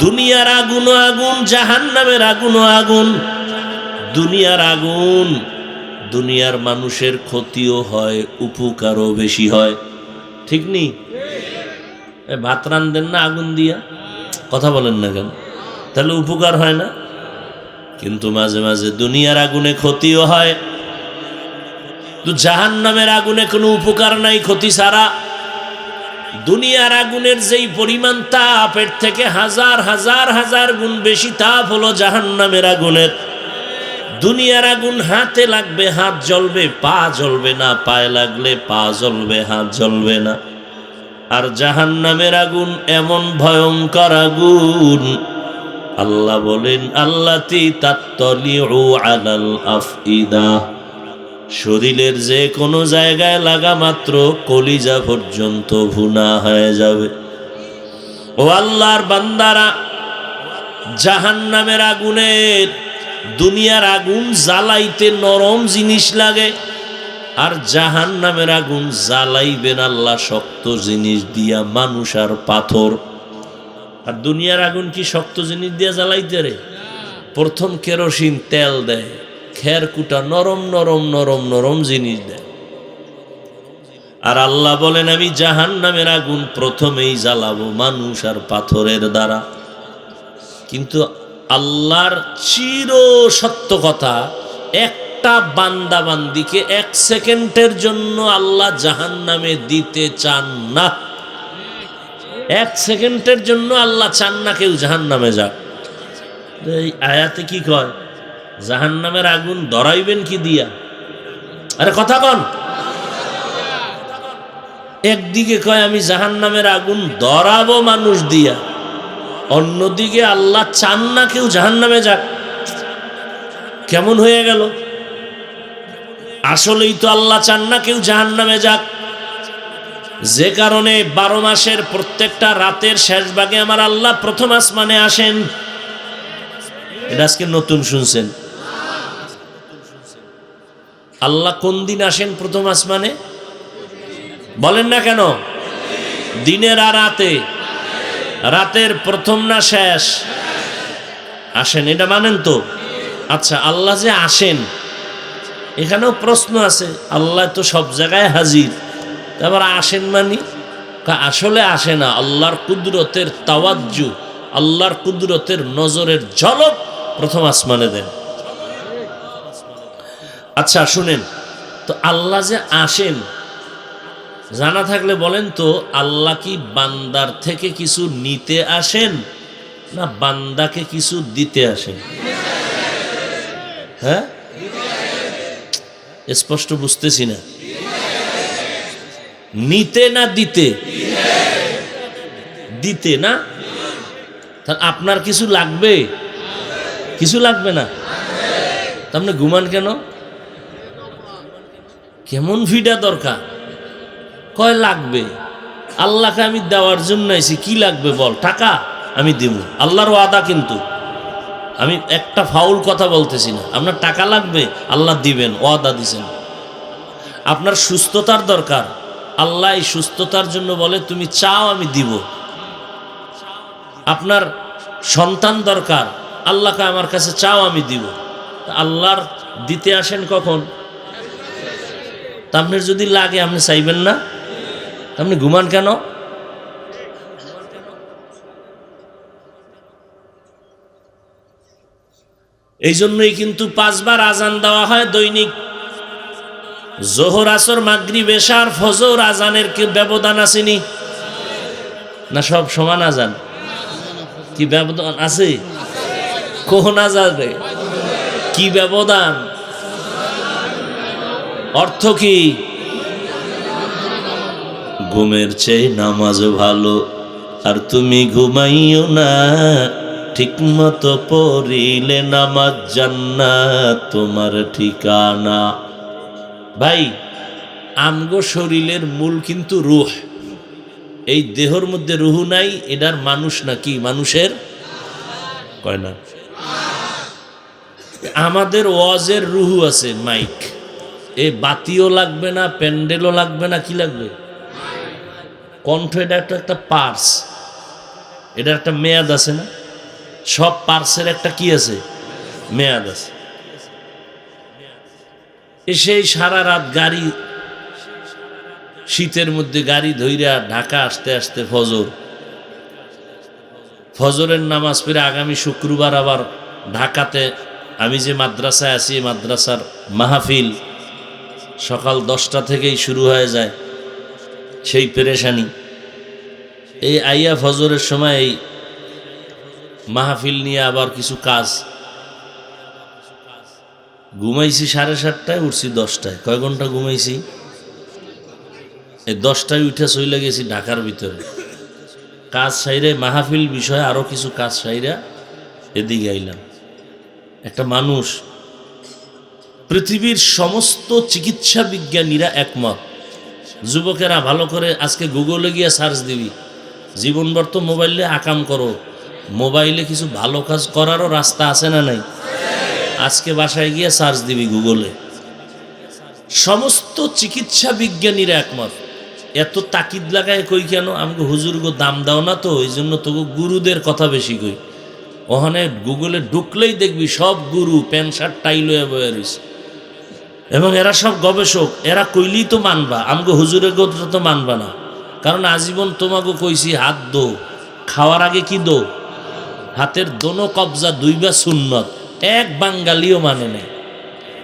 দুনিয়ার আগুনও আগুন, জাহান্নামের আগুনও আগুন। দুনিয়ার আগুন, দুনিয়ার মানুষের ক্ষতিও হয়, উপকারও বেশি হয়, ঠিক নেই? ভাত রান্ধেন না আগুন দিয়া, কথা বলেন না কেন? তাহলে উপকার হয় না? কিন্তু মাঝে মাঝে দুনিয়ার আগুনে ক্ষতিও হয়। তো জাহান্নামের আগুনে কোনো উপকার নাই ক্ষতি ছাড়া। দুনিয়ার আগুনের যেই পরিমাণ তাপ, এর থেকে হাজার হাজার হাজার গুণ বেশি তাপ হলো জাহান্নামের আগুনের। দুনিয়ার আগুন হাতে লাগবে হাত জ্বলবে, পা জ্বলবে না, পায়ে লাগলে পা জ্বলবে, হাত জ্বলবে না। আর জাহান্নামের আগুন এমন ভয়ঙ্কর আগুন, আল্লাহ বলেন আল্লাতী তাত্তালিউ আলাল আফইদা, শরীরের যে কোনো জায়গায় লাগা মাত্র কলিজা পর্যন্ত ভুনা হয়ে যাবে। ও আল্লাহর বান্দারা, জাহান্নামের আগুনের, দুনিয়ার আগুন জ্বালাইতে নরম জিনিস লাগে, আর জাহান্নামের আগুন জ্বালাইবেন আল্লাহ শক্ত জিনিস দিয়া, মানুষ আর পাথর। আর দুনিয়ার আগুন কি শক্ত জিনিস দিয়ে জ্বালাইতে রে? প্রথম কেরোসিন তেল দেয়, খের কুটা নরম নরম নরম নরম জিনিস দেয়। আর আল্লাহ বলেন আমি জাহান্নামের আগুন প্রথমেই জ্বালাবো মানুষ আর পাথরের দ্বারা। কিন্তু আল্লাহর চির সত্য কথা, একটা বান্দা বান্দিকে এক সেকেন্ডের জন্য আল্লাহ জাহান্নামে দিতে চান না। এক সেকেন্ডের জন্য আল্লাহ চান না কেউ জাহান্নামে যাক। এই আয়াতে কি কয়? জাহান্নামের আগুন ধরাইবেন কি দিয়া? আরে কথা কন। একদিকে কয় আমি জাহান্নামের আগুন ধরাবো মানুষ দিয়া, অন্যদিকে আল্লাহ চান না কেউ জাহান্নামে যাক। কেমন হয়ে গেল? আসলেই তো আল্লাহ চান না কেউ জাহান্নামে যাক, যে কারণে 12 মাসের প্রত্যেকটা রাতের শেষ ভাগে আমার আল্লাহ প্রথম আসমানে আসেন। এটা আজকে নতুন শুনছেন। আল্লাহ কোন দিন আসেন প্রথম আসমানে? বলেন না কেন? দিনের আর রাতে? রাতের প্রথম না শেষ? আসেন, এটা মানেন তো? আচ্ছা, আল্লাহ যে আসেন, এখানেও প্রশ্ন আছে। আল্লাহ তো সব জায়গায় হাজির, তারপর আসেন মানি? আসলে আসে না, আল্লাহর কুদরতের তাওয়াজ্জু, আল্লাহর কুদরতের নজরের ঝলক প্রথম আসমানে দেন। আচ্ছা শুনেন তো, আল্লাহ যে আসেন জানা থাকলে বলেন তো, আল্লাহ কি বান্দার থেকে কিছু নিতে আসেন না বান্দাকে কিছু দিতে আসেন? হ্যাঁ, স্পষ্ট বুঝতেছি না। নিতে না দিতে? দিতে না? তাহলে আপনার কিছু লাগবে? কিছু লাগবে না? তা আপনি ঘুমান কেন? কেমন ফিডা দরকার? কয় লাগবে। আল্লাহকে আমি দেওয়ার জন্য আইছি, কি লাগবে বল? টাকা আমি দেব, আল্লাহর ওয়াদা। কিন্তু আমি একটা ফাউল কথা বলতেছি না। আপনার টাকা লাগবে, আল্লাহ দিবেন, ওয়াদা দিছেন। আপনার সুস্থতার দরকার, আল্লাহ এই সুস্থতার জন্য বলে তুমি চাও আমি দিব। আপনার সন্তান দরকার, আল্লাহকে আমার কাছে চাও আমি দিব। আল্লাহর দিতে আসেন কখন? তা আপনার যদি লাগে আপনি চাইবেন না? আপনি ঘুমান কেন? এই জন্যই কিন্তু 5 বার আজান দেওয়া হয় দৈনিক। জোহর, আসর, মাগরিব, এশা আর ফজর আজানের কি ব্যবধান আসেনি? না সব সমান আজান? কি ব্যবধান আছে? কোন আজানে কি ব্যবধান? অর্থ কি? ঘুমের চেয়ে নামাজ ভালো, আর তুমি ঘুমাইও না। ঠিক মতো পড়িলে নামাজ জান্নাত তোমার ঠিকানা। ভাই, আমগো শরীরের মূল কিন্তু রূহ। এই দেহর মধ্যে রুহ নাই, এটার মানুষ নাকি? মানুষের কয় না। আমাদের ওয়াজের রুহ আছে, মাইক। এই বাতিও লাগবে না, প্যান্ডেলও লাগবে না। কি লাগবে? কণ্ঠ। এটা একটা পার্স, এটা একটা মেয়াদ আছে না? সব পার্সের একটা কি আছে? মেয়াদ আছে। সেই সারা রাত গাড়ি, শীতের মধ্যে গাড়ি ধইরা ঢাকা আসতে আসতে ফজরের নামাজ পড়ে আগামী শুক্রবার আবার ঢাকাতে আমি যে মাদ্রাসায় আছি, মাদ্রাসার মাহফিল সকাল 10টা থেকেই শুরু হয়ে যায়। সেই পেরেশানি। এই আইয়া ফজরের সময় এই মাহফিল নিয়ে আবার কিছু কাজ। ঘুমাইছি 7:30টায়, উঠছি 10টায়। কয় ঘন্টা ঘুমাইছি? এই 10টায় উঠে চলে গেছি ঢাকার ভিতরে। কাজ সাইরে মাহফিল বিষয়ে আরো কিছু কাজ সাইরা এদিকে আইলাম। একটা মানুষ, পৃথিবীর সমস্ত চিকিৎসা বিজ্ঞানীরা একমত। যুবকেরা ভালো করে আজকে গুগলে গিয়ে সার্চ দিবি। জীবনভর তো মোবাইলে আকাম করো, মোবাইলে কিছু ভালো কাজ করারও রাস্তা আছে না নাই? আজকে বাসায় গিয়ে সার্চ দিবি গুগলে। সমস্ত চিকিৎসা বিজ্ঞানীরা একমত। এত তাকিদ লাগায় কই কেন? আমাকে হুজুর গো দাম দাও না তো, এই জন্য তো গুরুদের কথা বেশি কই। ওখানে গুগলে ঢুকলেই দেখবি সব গুরু প্যান্ট শার্ট টাই লয়ে বয়ে রয়েছে, এবং এরা সব গবেষক। এরা কইলেই তো মানবা, আমাকে হুজুরের কথা তো মানবা না। কারণ আজীবন তোমাকে কইছি হাত দো, খাওয়ার আগে কি দো? হাতের দোনো কবজা দুইবা সুন্নত। এক বাঙালিও মানে নেই।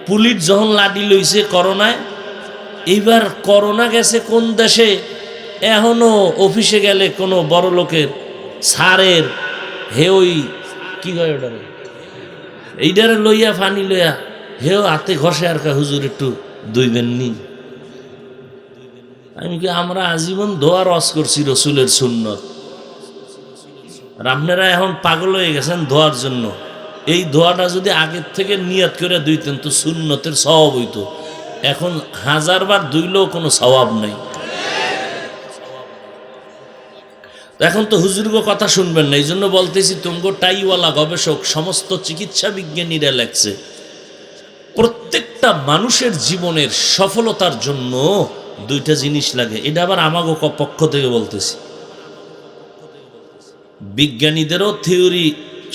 পুলিশ যখন লাডি লইছে করোনায়, এইবার করোনা গেছে কোন দেশে? এখনো অফিসে গেলে কোনো বড় লোকের সারের হে ওই কি কয় ওটা, এইটারে লইয়া ফানি লইয়া হেও হাতে ঘষে আর কা হুজুর একটু দুইবেন নি। আমি কি আমরা আজীবন ধোয়া রস করছি রসুলের সুন্নত। আর আপনারা এখন পাগল হয়ে গেছেন ধোয়ার জন্য। এই ধোয়াটা যদি আগের থেকে নিয়ত করে দুইতেন তো সুন্নতের সওয়াব হইতো। এখন 1000 বার ধুইলেও কোনো সওয়াব নাই। এখন তো হুজুরগো কথা শুনবেন না, এই জন্য বলতেছি তুমগো টাইওয়ালা গবেষক সমস্ত চিকিৎসা বিজ্ঞানীরা লেখছে, প্রত্যেকটা মানুষের জীবনের সফলতার জন্য 2টা জিনিস লাগে। এটা আবার আমাগো পক্ষ থেকে বলতেছি। বিজ্ঞানীদেরও থিওরি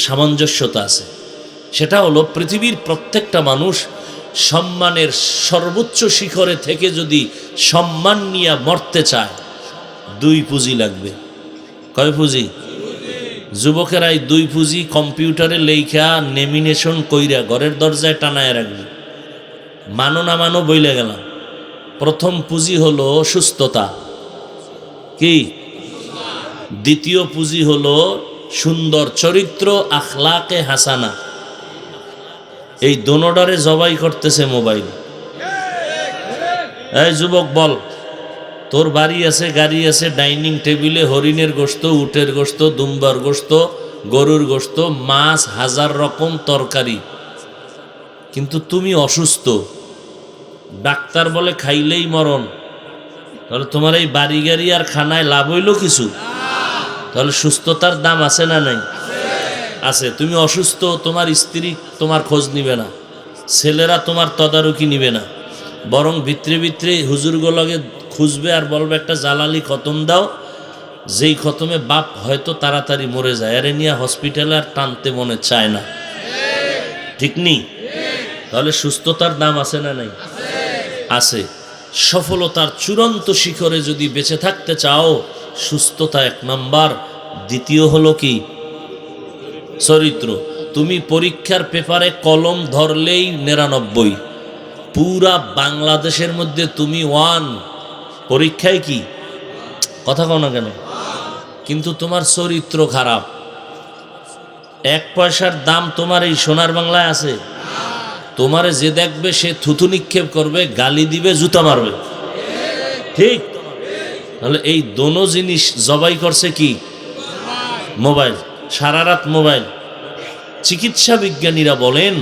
সামঞ্জস্যতা আছে। সেটা হলো পৃথিবীর প্রত্যেকটা মানুষ সম্মানের সর্বোচ্চ শিখরে থেকে যদি সম্মান নিয়ে মরতে চায়, 2 পুঁজি লাগবে। কয় পুঁজি? যুবকেরাই 2 পুঁজি কম্পিউটারে লেখা নেমিনেশন কইরা ঘরের দরজায় টানায় রাখবে। মানো না মানো বইলে গেলাম। প্রথম পুঁজি হলো সুস্থতা। কি? দ্বিতীয় পুঁজি হলো সুন্দর চরিত্র, আখলাকে হাসানা। এই দোনোটারে জবাই করতেছে মোবাইল। এই যুবক বল, তোর বাড়ি আছে, গাড়ি আছে, ডাইনিং টেবিলে হরিণের গোশত, উটের গোশত, দুম্বার গোশত, গরুর গোশত, মাছ, হাজার রকম তরকারি, কিন্তু তুমি অসুস্থ, ডাক্তার বলে খাইলেই মরণ, তাহলে তোমার এই বাড়ি গাড়ি আর খানায় লাভ হইল কিছু? তাহলে সুস্থতার দাম আছে না নাই? আছে। তুমি অসুস্থ, তোমার স্ত্রী তোমার খোঁজ নিবে না, ছেলেরা তোমার তদারকি নিবে না, বরং ভিতরে ভিতরে হুজুরগুলোকে খুঁজবে আর বলবে একটা জালালি খতম দাও, যেই খতমে বাপ হয়তো তাড়াতাড়ি মরে যায়, আরে নিয়ে হসপিটালে আর টানতে মনে চায় না, ঠিক নেই? তাহলে সুস্থতার দাম আছে না নাই? আছে। সফলতার চূড়ান্ত শিখরে যদি বেঁচে থাকতে চাও, সুস্থতা এক নাম্বার, দ্বিতীয় হলো কি? চরিত্র। তুমি পরীক্ষার পেপারে কলম ধরলেই 99, পুরা বাংলাদেশের মধ্যে তুমি 1, পরীক্ষায় কি? কথা কও না কেন? কিন্তু তোমার চরিত্র খারাপ, 1 পয়সার দাম তোমার এই সোনার বাংলায় আছে? তোমারে যে দেখবে সে থুতু নিক্ষেপ করবে, গালি দিবে, জুতা মারবে, ঠিক? তাহলে এই দোনো জিনিস জবাই করছে কি? মোবাইল। সারা রাত মোবাইল। চিকিৎসা বিজ্ঞানীরা বলেন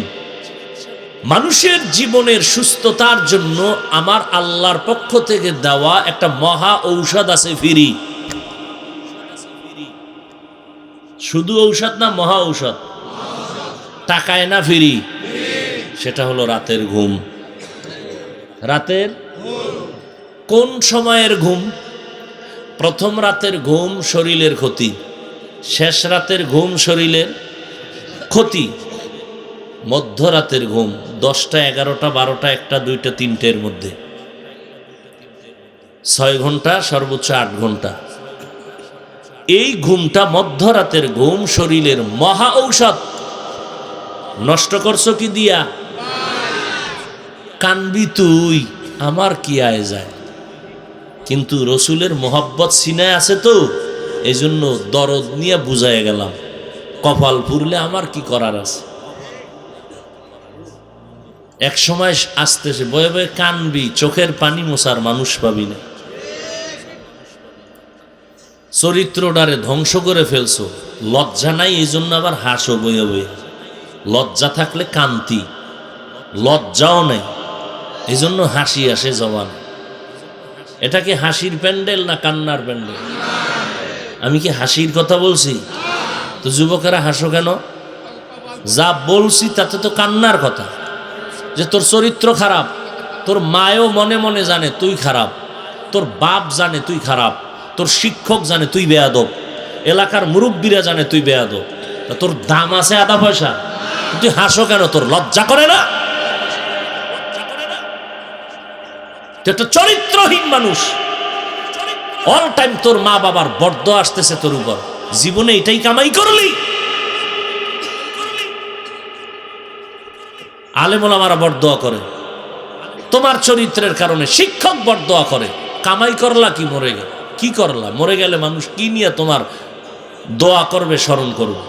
মানুষের জীবনের সুস্থতার জন্য আমার আল্লাহর পক্ষ থেকে দেওয়া একটা মহা ঔষধ আছে, ফ্রি। শুধু ঔষধ না, মহা ঔষধ, টাকায় না, ফ্রি। সেটা হলো রাতের ঘুম। রাতের কোন সময়ের ঘুম? প্রথম রাতের ঘুম শরীরের ক্ষতি, শেষ রাতের ঘুম শরীরের ক্ষতি, মধ্যরাতের ঘুম 10টা, 11টা, 12টা, 1টা, 2টা, 3টের মধ্যে, 6 ঘন্টা, সর্বোচ্চ 8 ঘন্টা। এই ঘুমটা, মধ্যরাতের ঘুম, শরীরের মহা ঔষধ। নষ্ট করছো কি দিয়া? কানবি তুই, আমার কি আয় যায়, কিন্তু রসুলের মোহাব্বত সিনায় আছে তো, এই জন্য দরদ নিয়ে বুঝাই গেলাম, কপাল পুরলে আমার কি করার আছে। এক সময় আসতেছে, বয়ে বয়ে কানবি, চোখের পানি মোছার মানুষ পাবি না। চরিত্রটারে ধ্বংস করে ফেলছো, লজ্জা নাই, এই জন্য আবার হাসো বয়ে বয়ে। লজ্জা থাকলে কান্তি, লজ্জাও নেই, এই জন্য হাসি আসে জবান। এটা কি হাসির প্যান্ডেল না কান্নার প্যান্ডেল? আমি কি হাসির কথা বলছি? তো যুবকেরা হাসো কেন? যা বলছি তাতে তো কান্নার কথা, যে তোর চরিত্র খারাপ, তোর মায়ও মনে মনে জানে তুই খারাপ, তোর বাপ জানে তুই খারাপ, তোর শিক্ষক জানে তুই বেয়াদব, এলাকার মুরব্বীরা জানে তুই বেয়াদব, তা তোর দাম আছে আধা পয়সা, তুই হাসো কেন? তোর লজ্জা করে না? তুই একটা চরিত্রহীন মানুষ, অল টাইম তোর মা বাবার বরদোয়া আসতেছে তোর উপর, জীবনে এটাই কামাই করলি। আলেম ওলামারা বরদোয়া করে তোমার চরিত্রের কারণে, শিক্ষক বরদোয়া করে, কামাই করলা কি? মরে গেল কি করলা? মরে গেলে মানুষ কি নিয়ে তোমার দোয়া করবে, স্মরণ করবে?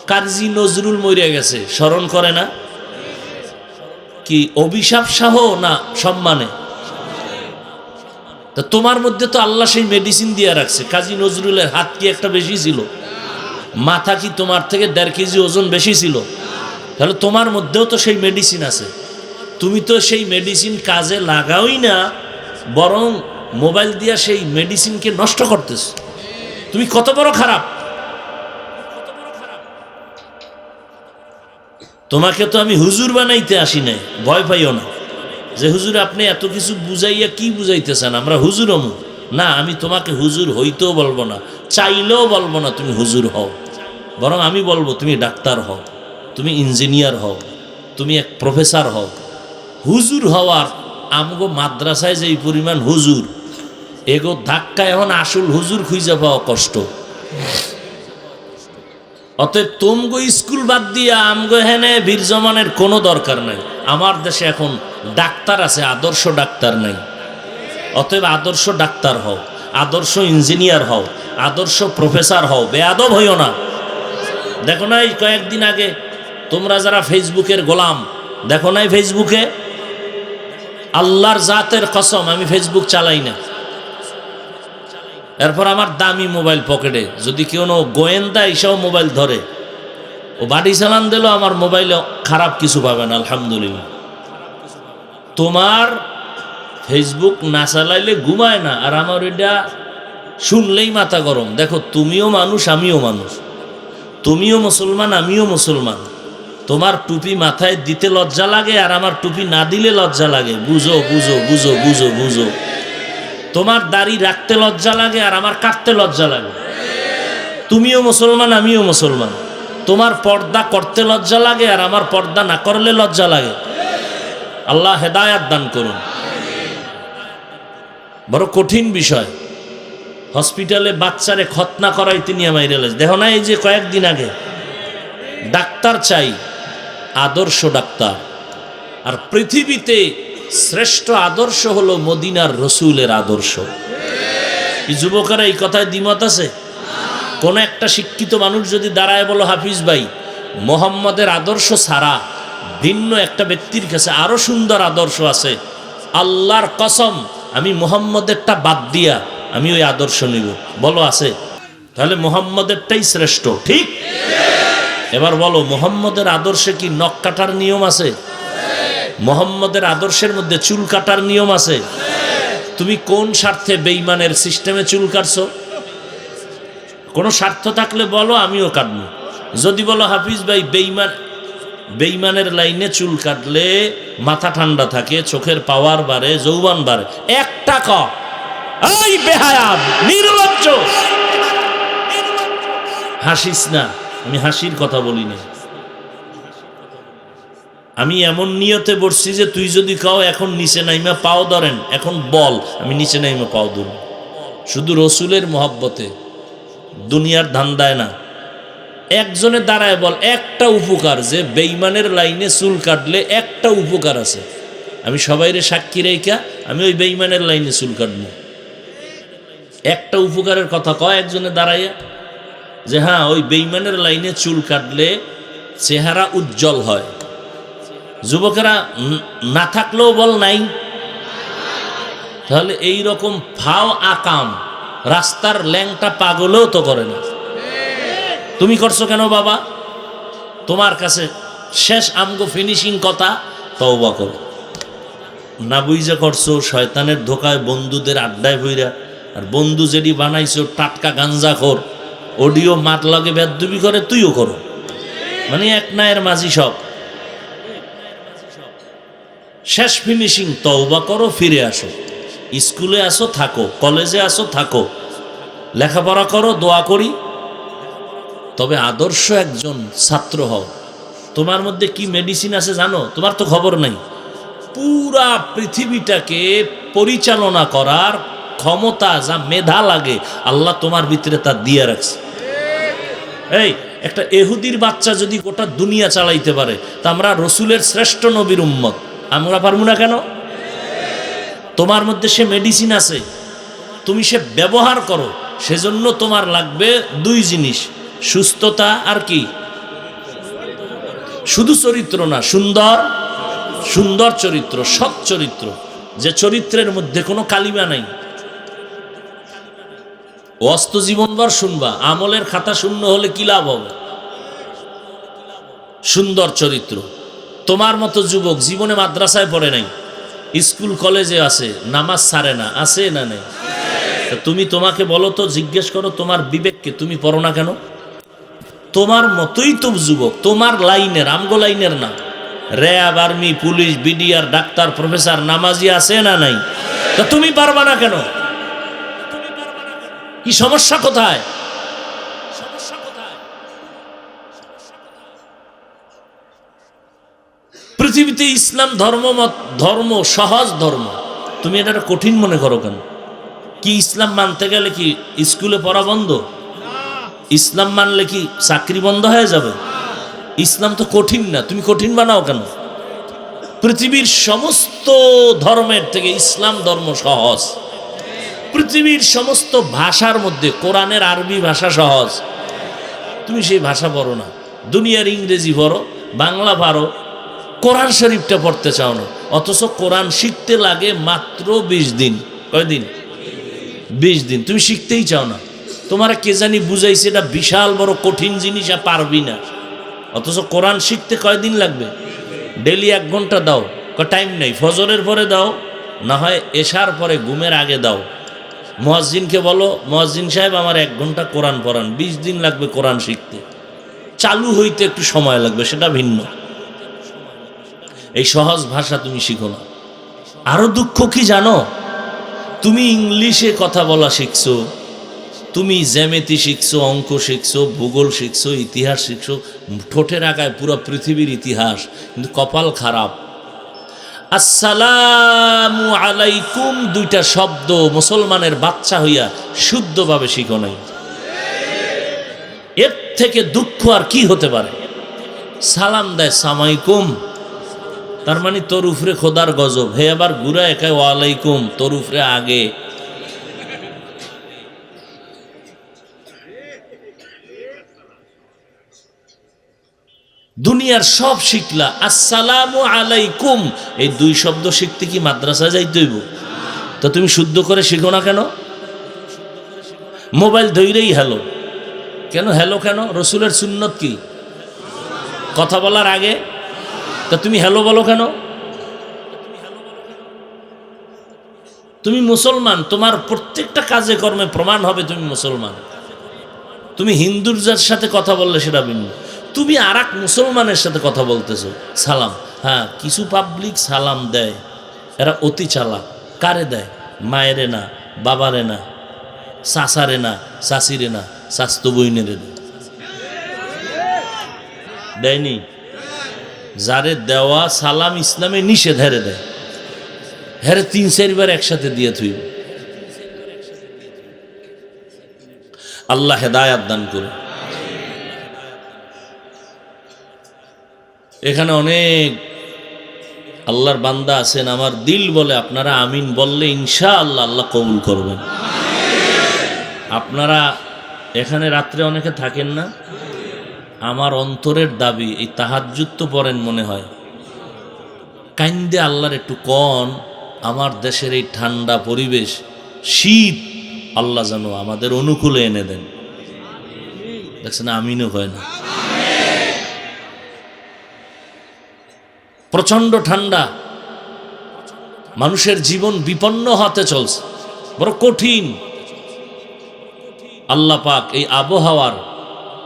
কাজী নজরুল মরে গেছে, স্মরণ করে না? কি অভিশাপ সহ না সম্মানে? তা তোমার মধ্যে তো আল্লাহ সেই মেডিসিন দিয়ে রাখছে। কাজী নজরুলের হাত কি একটা বেশি ছিল? মাথা কি তোমার থেকে 1.5 কেজি ওজন বেশি ছিল? তাহলে তোমার মধ্যেও তো সেই মেডিসিন আছে, তুমি তো সেই মেডিসিন কাজে লাগাওই না, বরং মোবাইল দিয়া সেই মেডিসিনকে নষ্ট করতেছ। তুমি কত বড় খারাপ! তোমাকে তো আমি হুজুর বানাইতে আসি নাই, ভয় পাইও না যে হুজুর আপনি এত কিছু বুঝাইয়া কি বুঝাইতেছেন, আমরা হুজুর হমু না। আমি তোমাকে হুজুর হইতেও বলবো না, চাইলেও বলবো না তুমি হুজুর হও, বরং আমি বলবো তুমি ডাক্তার হও, তুমি ইঞ্জিনিয়ার হও, তুমি এক প্রফেসর হও। হুজুর হওয়ার আমগো মাদ্রাসায় যে পরিমাণ হুজুর, এগো ধাক্কা এখন আসল হুজুর খুঁজে পাওয়া কষ্ট। অতএব তোমগো স্কুল বাদ দিয়া আমগো হেনে বীর জমানের কোনো দরকার নাই। আমার দেশে এখন ডাক্তার আছে, আদর্শ ডাক্তার নাই। অতএব আদর্শ ডাক্তার হও, আদর্শ ইঞ্জিনিয়ার হও, আদর্শ প্রফেসর হও, বেয়াদব হইও না। দেখো না এই কয়েকদিন আগে তোমরা যারা ফেসবুকের গোলাম, দেখো নাই ফেসবুকে আল্লাহর জাতের কসম আমি ফেসবুক চালাই না। এরপর আমার দামি মোবাইল পকেটে, যদি কেউ গোয়েন্দা এসব মোবাইল ধরে ও বাড়ি চালান দিল, আমার মোবাইলে খারাপ কিছু পাবে না, আলহামদুলিল্লাহ। তোমার ফেসবুক না চালাইলে ঘুমায় না, আর আমার এটা শুনলেই মাথা গরম। দেখো, তুমিও মানুষ আমিও মানুষ, তুমিও মুসলমান আমিও মুসলমান। তোমার টুপি মাথায় দিতে লজ্জা লাগে, আর আমার টুপি না দিলে লজ্জা লাগে। বুঝো বুঝো বুঝো বুঝো বুঝো। তোমার দাড়ি রাখতে লজ্জা লাগে, আর আমার কাটতে লজ্জা লাগে। তুমিও মুসলমান আমিও মুসলমান। তোমার পর্দা করতে লজ্জা লাগে, আর আমার পর্দা না করলে লজ্জা লাগে। আল্লাহ হেদায়াত দান করুন। বড় কঠিন বিষয়। হসপিটালে বাচ্চারে খতনা করাইতে নিয়ে মাইরেলেন, দেখো না এই যে কয়েকদিন আগে। ডাক্তার চাই, আদর্শ ডাক্তার। আর পৃথিবীতে শ্রেষ্ঠ আদর্শ হলো মদিনার রসুলের আদর্শ। এই যুবকেরা এই কথায় দ্বিমত আছে? কোন একটা শিক্ষিত মানুষ যদি দাঁড়ায় বলো, হাফিজ ভাই, মোহাম্মদের আদর্শ ছাড়া ভিন্ন একটা ব্যক্তির কাছে আরো সুন্দর আদর্শ আছে, আল্লাহর কসম আমি মোহাম্মদেরটা বাদ দিয়া আমি ওই আদর্শ নিব, বলো আছে? তাহলে মোহাম্মদেরটাই শ্রেষ্ঠ, ঠিক? এবার বলো, মোহাম্মদের আদর্শে কি নখ কাটার নিয়ম আছে? মোহাম্মদের আদর্শের মধ্যে চুল কাটার নিয়ম আছে? তুমি কোন স্বার্থে বেঈমানের সিস্টেমে চুল কাটছো? কোনো স্বার্থ থাকলে বলো, আমিও কাটবো। যদি বলো হাফিজ ভাই বেঈমানের লাইনে চুল কাটলে মাথা ঠান্ডা থাকে, চোখের পাওয়ার বাড়ে, যৌবন বাড়ে, একটা ক এই বেহায়া নির্লজ্জ, হাসিস না। আমি হাসির কথা বলি না। আমি এমন নিয়তে বসছি যে তুই যদি কাও এখন নিচে নাইমা পাও ধরেন, এখন বল, আমি নিচে নাইমা পাও ধরব, শুধু রসুলের মহব্বতে, দুনিয়ার ধান্দায় না। একজনে দাঁড়ায় বল একটা উপকার, যে বেঈমানের লাইনে চুল কাটলে একটা উপকার আছে। আমি সবাইরে সাক্ষী রেখা আমি ওই বেঈমানের লাইনে চুল কাটবো। একটা উপকারের কথা কয় একজনে দাঁড়াইয়া, যে হ্যাঁ ওই বেঈমানের লাইনে চুল কাটলে চেহারা উজ্জ্বল হয়। যুবকেরা না থাকলেও বল নাই। তাহলে এই রকম ফাও আকাম রাস্তার ল্যাংটা পাগলেও তো করে না। তুমি করছো কেন বাবা? তোমার কাছে শেষ আমগো ফিনিশিং কথা, তওবা করো। না বুঝা করছো শয়তানের ধোকায়, বন্ধুদের আড্ডায় বইরা, আর বন্ধু যেটি বানাইছো টাটকা গাঞ্জাখোর, অডিও মাত লাগে বেদবি করে, তুইও করো, মানে এক নায়ের মাঝি সব। শেষ ফিনিশিং, তওবা করো, ফিরে আসো। স্কুলে আসো থাকো, কলেজে আসো থাকো, লেখাপড়া করো, দোয়া করি, তবে আদর্শ একজন ছাত্র হও। তোমার মধ্যে কি মেডিসিন আছে জানো? তোমার তো খবর নাই। পুরা পৃথিবীটাকে পরিচালনা করার ক্ষমতা, যা মেধা লাগে, আল্লাহ তোমার ভিতরে তা দিয়ে রাখছে। এই একটা এহুদির বাচ্চা যদি গোটা দুনিয়া চালাইতে পারে, তা আমরা রসুলের শ্রেষ্ঠ নবীর উম্মত, আমরা পারবো না কেন? তোমার মধ্যে সে মেডিসিন আছে, তুমি সে ব্যবহার করো। সেজন্য তোমার লাগবে দুই জিনিস, সুস্থতা আর কি? শুধু চরিত্র না, সুন্দর সুন্দর চরিত্র, সৎ চরিত্র, যে চরিত্রের মধ্যে কোনো কালিমা নাই। অস্ত জীবনভর শুনবা, আমলের খাতা শূন্য হলে কি লাভ হবে? সুন্দর চরিত্র। তোমার মতো যুবক জীবনে মাদ্রাসায় পড়ে নাই, স্কুল কলেজে আছে, নামাজ ছাড়ে না, আছে না নেই? তুমি তোমাকে বলো তো, জিজ্ঞেস করো তোমার বিবেককে, তুমি পড়ো না কেন? তোমার মতোই তো যুবক, তোমার লাইনের, আমগো লাইনের না। RAB, army, police, BDR, doctor, professor, নামাজি আছে না নাই? তা তুমি পারবা না কেন? কি সমস্যা কোথায়? পৃথিবীতে ইসলাম ধর্ম সহজ ধর্ম, তুমি এটা কঠিন মনে করো কেন? কি ইসলাম মানতে গেলে কি স্কুলে পড়া বন্ধ? ইসলাম মানলে কি চাকরি বন্ধ হয়ে যাবে? ইসলাম তো কঠিন না, তুমি কঠিন বানাও কেন? পৃথিবীর সমস্ত ধর্মের থেকে ইসলাম ধর্ম সহজ। পৃথিবীর সমস্ত ভাষার মধ্যে কোরআনের আরবি ভাষা সহজ, তুমি সেই ভাষা পড়ো না। দুনিয়ার ইংরেজি পড়ো, বাংলা পারো, কোরআন শরীফটা পড়তে চাও না, অথচ কোরআন শিখতে লাগে মাত্র 20 দিন। কয়দিন? 20 দিন। তুমি শিখতেই চাও না। তোমার কে জানি বুঝাইছে এটা বিশাল বড় কঠিন জিনিস, আর পারবি না। অথচ কোরআন শিখতে কয়দিন লাগবে? ডেলি 1 ঘন্টা দাও। টাইম নেই, ফজরের পরে দাও, না হয় এশার পরে ঘুমের আগে দাও। মুয়াজ্জিনকে বলো, মুয়াজ্জিন সাহেব আমার 1 ঘন্টা কোরআন পড়ান। 20 দিন লাগবে কোরআন শিখতে। চালু হইতে একটু সময় লাগবে, সেটা ভিন্ন। এই সহজ ভাষা তুমি শিখো না। আরো দুঃখ কি জানো? তুমি ইংলিশে কথা বলা শিখছো, তুমি জ্যামিতি শিখছো, অঙ্ক শিখছো, ভূগোল শিখছো, ইতিহাস শিখছো, ঠোঁটের আগায় পুরো পৃথিবীর ইতিহাস, কিন্তু কপাল খারাপ। আসসালামু আলাইকুম 2টা শব্দ মুসলমানের বাচ্চা হইয়া শুদ্ধভাবে শিখো নাই। এর থেকে দুঃখ আর কি হতে পারে? সালাম দেয় সামাইকুম, তার মানে তোর উপরে খোদার গজব। হে আবার ঘুরা একাই ওয়ালাইকুম, তোর উপরে আগে। দুনিয়ার সব শিখলা, আসসালামু আলাইকুম এই 2 শব্দ শিখতে কি মাদ্রাসায় যাইতে হইব? তো তুমি শুদ্ধ করে শিখো না কেন? মোবাইল ধইরেই হ্যালো কেন? হ্যালো কেন? রসুলের সুন্নত কি? কথা বলার আগে। তা তুমি হ্যালো বলো কেন? তুমি মুসলমান, তোমার প্রত্যেকটা কাজে কর্মে প্রমাণ হবে তুমি মুসলমান। তুমি হিন্দুর যার সাথে কথা বললে সেটা ভিন্ন। তুমি আর এক মুসলমানের সাথে কথা বলতেছো, সালাম। হ্যাঁ, কিছু পাবলিক সালাম দেয়, এরা অতি চালাক। কারে দেয়? মায়েরে না, বাবারে না, চাচারে না, চাচিরে না, স্বাস্থ্য বইনেরে দেয়নি। যারে দেওয়া সালাম ইসলামে নিষেধ, হেরে দেয়। হেরে 3-4 বার একসাথে দিয়ে থুই। আল্লাহ হেদায়াত দান করে। এখানে অনেক আল্লাহর বান্দা আছেন, আমার দিল বলে আপনারা আমিন বললে ইনশাআল্লাহ আল্লাহ কবুল করবেন। আপনারা এখানে রাত্রে অনেকে থাকেন না, আমার অন্তরের দাবি এই তাহাজ্জুদ তো পড়েন মনে হয়, কাইন্দে আল্লাহর একটু কন আমার দেশের এই ঠান্ডা পরিবেশ, শীত আল্লাহ যেন আমাদের অনুকূলে এনে দেন। দেখছেন, আমিনও হয় না। প্রচন্ড ঠান্ডা, মানুষের জীবন বিপন্ন হতে চলছে, বড় কঠিন। আল্লাহ পাক এই আবহাওয়ার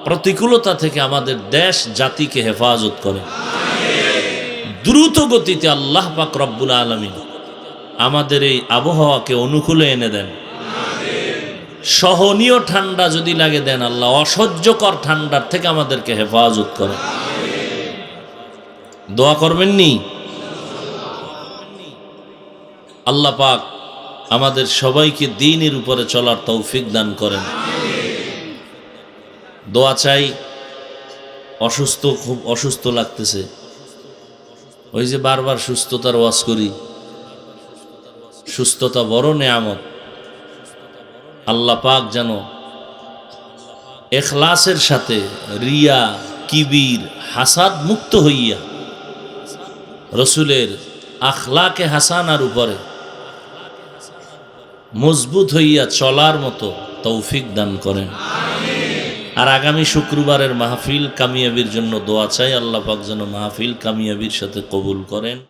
প্রতিকূলতা থেকে আমাদের দেশ জাতিকে হেফাজত করে। দ্রুত গতিতে আল্লাহ পাক রব্বুল আলামিন আমাদের এই আবহাওয়াকে অনুকূলে এনে দেন। সহনীয় ঠান্ডা যদি লাগে দেন আল্লাহ, অসহ্যকর ঠান্ডার থেকে আমাদেরকে হেফাজত করে। দোয়া করবেন নি? আল্লাহ পাক আমাদের সবাইকে দ্বীনের উপরে চলার তৌফিক দান করেন। দোয়া চাই। অসুস্থ, খুব অসুস্থ লাগতেছে, ওই যে বারবার সুস্থতার ওয়াজ করি। সুস্থতা বড় নেয়ামত। আল্লাহ পাক যেন ইখলাসের সাথে রিয়া, কিবির, হাসাদ মুক্ত হইয়া রসুলের আখলাকে হাসানার উপরে মজবুত হইয়া চলার মতো তৌফিক দান করেন। আর আগামী শুক্রবারের মাহফিল কামিয়াবির জন্য দোয়া চাই। আল্লাহ পাক যেন মাহফিল কামিয়াবির সাথে কবুল করেন।